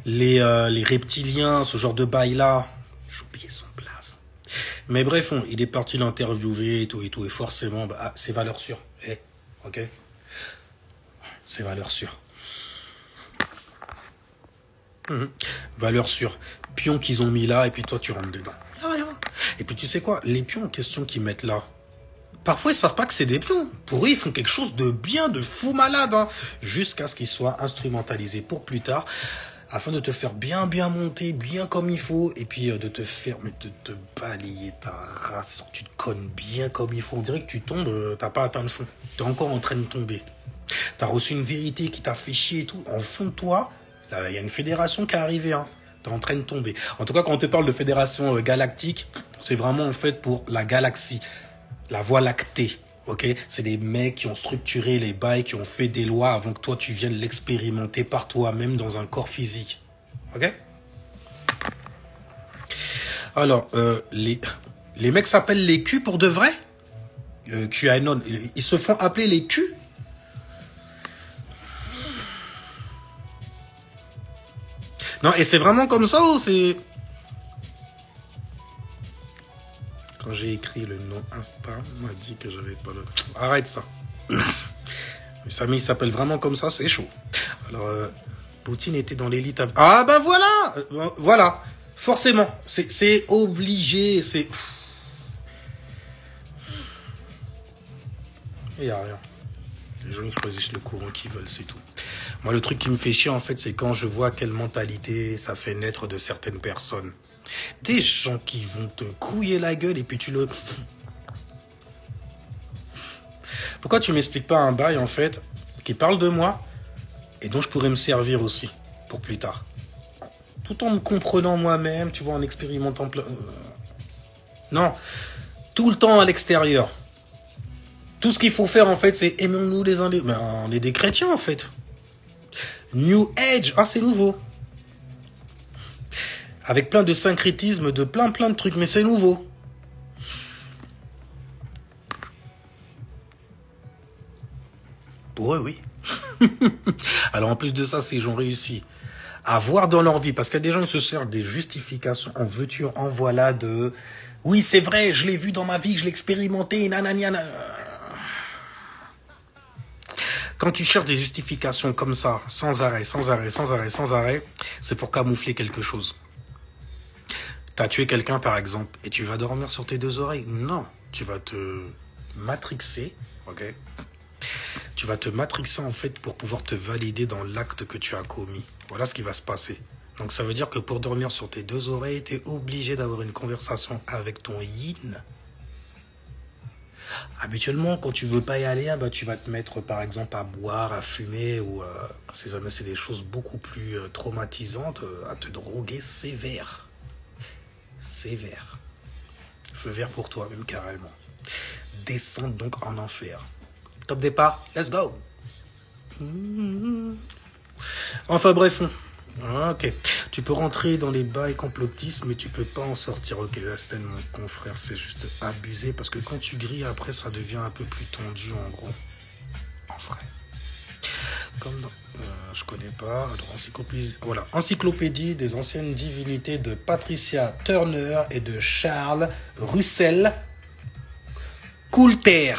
les reptiliens, ce genre de bail là. J'ai oublié son place. Mais bref, il est parti l'interviewer et tout, et forcément, bah, c'est valeur sûre. Ok? C'est valeur sûre. Valeur sûre. Pion qu'ils ont mis là, et puis toi tu rentres dedans. Rien. Et puis tu sais quoi, les pions en question qu'ils mettent là, parfois ils savent pas que c'est des pions. Pour eux, ils font quelque chose de bien, de fou malade, hein, jusqu'à ce qu'ils soient instrumentalisés pour plus tard, afin de te faire bien monter, bien comme il faut, et puis de te faire, mais de te balayer ta race, tu te connes bien comme il faut. On dirait que tu tombes, t'as pas atteint le fond, t'es encore en train de tomber. T'as reçu une vérité qui t'a fait chier et tout, en fond de toi, il y a une fédération qui est arrivée, hein. T'es en train de tomber. En tout cas, quand on te parle de fédération galactique, c'est vraiment en fait pour la galaxie, la voie lactée. Ok, c'est des mecs qui ont structuré les bails, qui ont fait des lois avant que toi tu viennes l'expérimenter par toi-même dans un corps physique. Ok. Alors, les mecs s'appellent les Q pour de vrai. QAnon, ils se font appeler les Q. Non, et c'est vraiment comme ça ou c'est... Quand j'ai écrit le nom Insta, on m'a dit que j'avais pas le... Arrête ça. Mais il s'appelle vraiment comme ça, c'est chaud. Alors, Poutine était dans l'élite... Ah ben voilà. Voilà. Forcément. C'est obligé. C'est... Il n'y a rien. Les gens, ils choisissent le courant qu'ils veulent, c'est tout. Moi, le truc qui me fait chier, en fait, c'est quand je vois quelle mentalité ça fait naître de certaines personnes. Des gens qui vont te couiller la gueule et puis tu le... Pourquoi tu m'expliques pas un bail, en fait, qui parle de moi et dont je pourrais me servir aussi pour plus tard? Tout en me comprenant moi-même, tu vois, en expérimentant plein... Non, tout le temps à l'extérieur. Tout ce qu'il faut faire, en fait, c'est aimons-nous les uns les... Ben, on est des chrétiens, en fait. New Age, ah c'est nouveau. Avec plein de syncrétisme, de plein de trucs, mais c'est nouveau. Pour eux, oui. Alors en plus de ça, ces gens réussi à voir dans leur vie, parce qu'il y a des gens qui se servent des justifications en veux-tu, en voilà de... Oui, c'est vrai, je l'ai vu dans ma vie, je l'ai expérimenté, nanani. Quand tu cherches des justifications comme ça, sans arrêt, c'est pour camoufler quelque chose. T'as tué quelqu'un, par exemple, et tu vas dormir sur tes deux oreilles. Non, tu vas te matrixer, ok? Tu vas te matrixer, en fait, pour pouvoir te valider dans l'acte que tu as commis. Voilà ce qui va se passer. Donc, ça veut dire que pour dormir sur tes deux oreilles, tu es obligé d'avoir une conversation avec ton yin. Habituellement, quand tu veux pas y aller, bah, tu vas te mettre, par exemple, à boire, à fumer, ou si jamais c'est des choses beaucoup plus traumatisantes, à te droguer sévère. Sévère. Feu vert pour toi, même carrément. Descendre donc en enfer. Top départ, let's go. Enfin bref. Ok. Tu peux rentrer dans les bails complotistes, mais tu peux pas en sortir. Ok, Aston, mon confrère, c'est juste abusé, parce que quand tu grilles, après, ça devient un peu plus tendu, en gros. En vrai. Comme dans... je connais pas. Alors, encyclopédie... Voilà. Encyclopédie des anciennes divinités de Patricia Turner et de Charles Russell Coulter.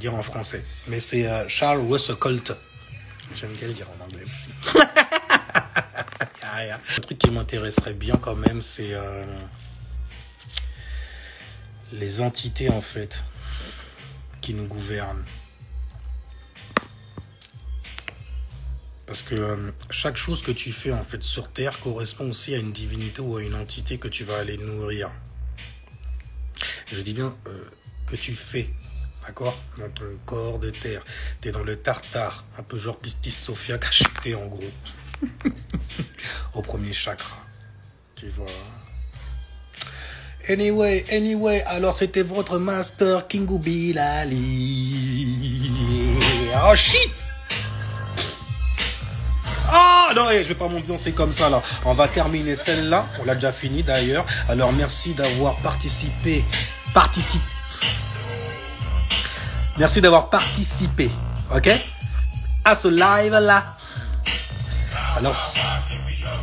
dire en français. Mais c'est Charles Russell Colton. J'aime bien le dire en anglais aussi. Un truc qui m'intéresserait bien quand même, c'est les entités en fait qui nous gouvernent. Parce que chaque chose que tu fais en fait sur Terre correspond aussi à une divinité ou à une entité que tu vas aller nourrir. Je dis bien que tu fais, d'accord, dans ton corps de terre. T'es dans le tartare, un peu genre Pistis Sophia cacheté en gros. Au premier chakra, tu vois. Anyway, alors c'était votre master Kingu Bilali. Oh shit! Ah non, je vais pas m'ambiancer comme ça là. On va terminer celle-là. On l'a déjà fini d'ailleurs. Alors merci d'avoir participé. Merci d'avoir participé. Ok? À ce live là. Alors,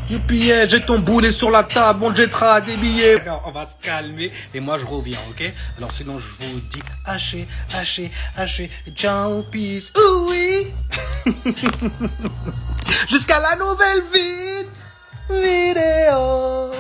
youpi, j'ai ton boulet sur la table, on jettera des billets. On va se calmer et moi je reviens, ok? Alors sinon je vous dis haché, ciao, peace, oui. Jusqu'à la nouvelle vidéo.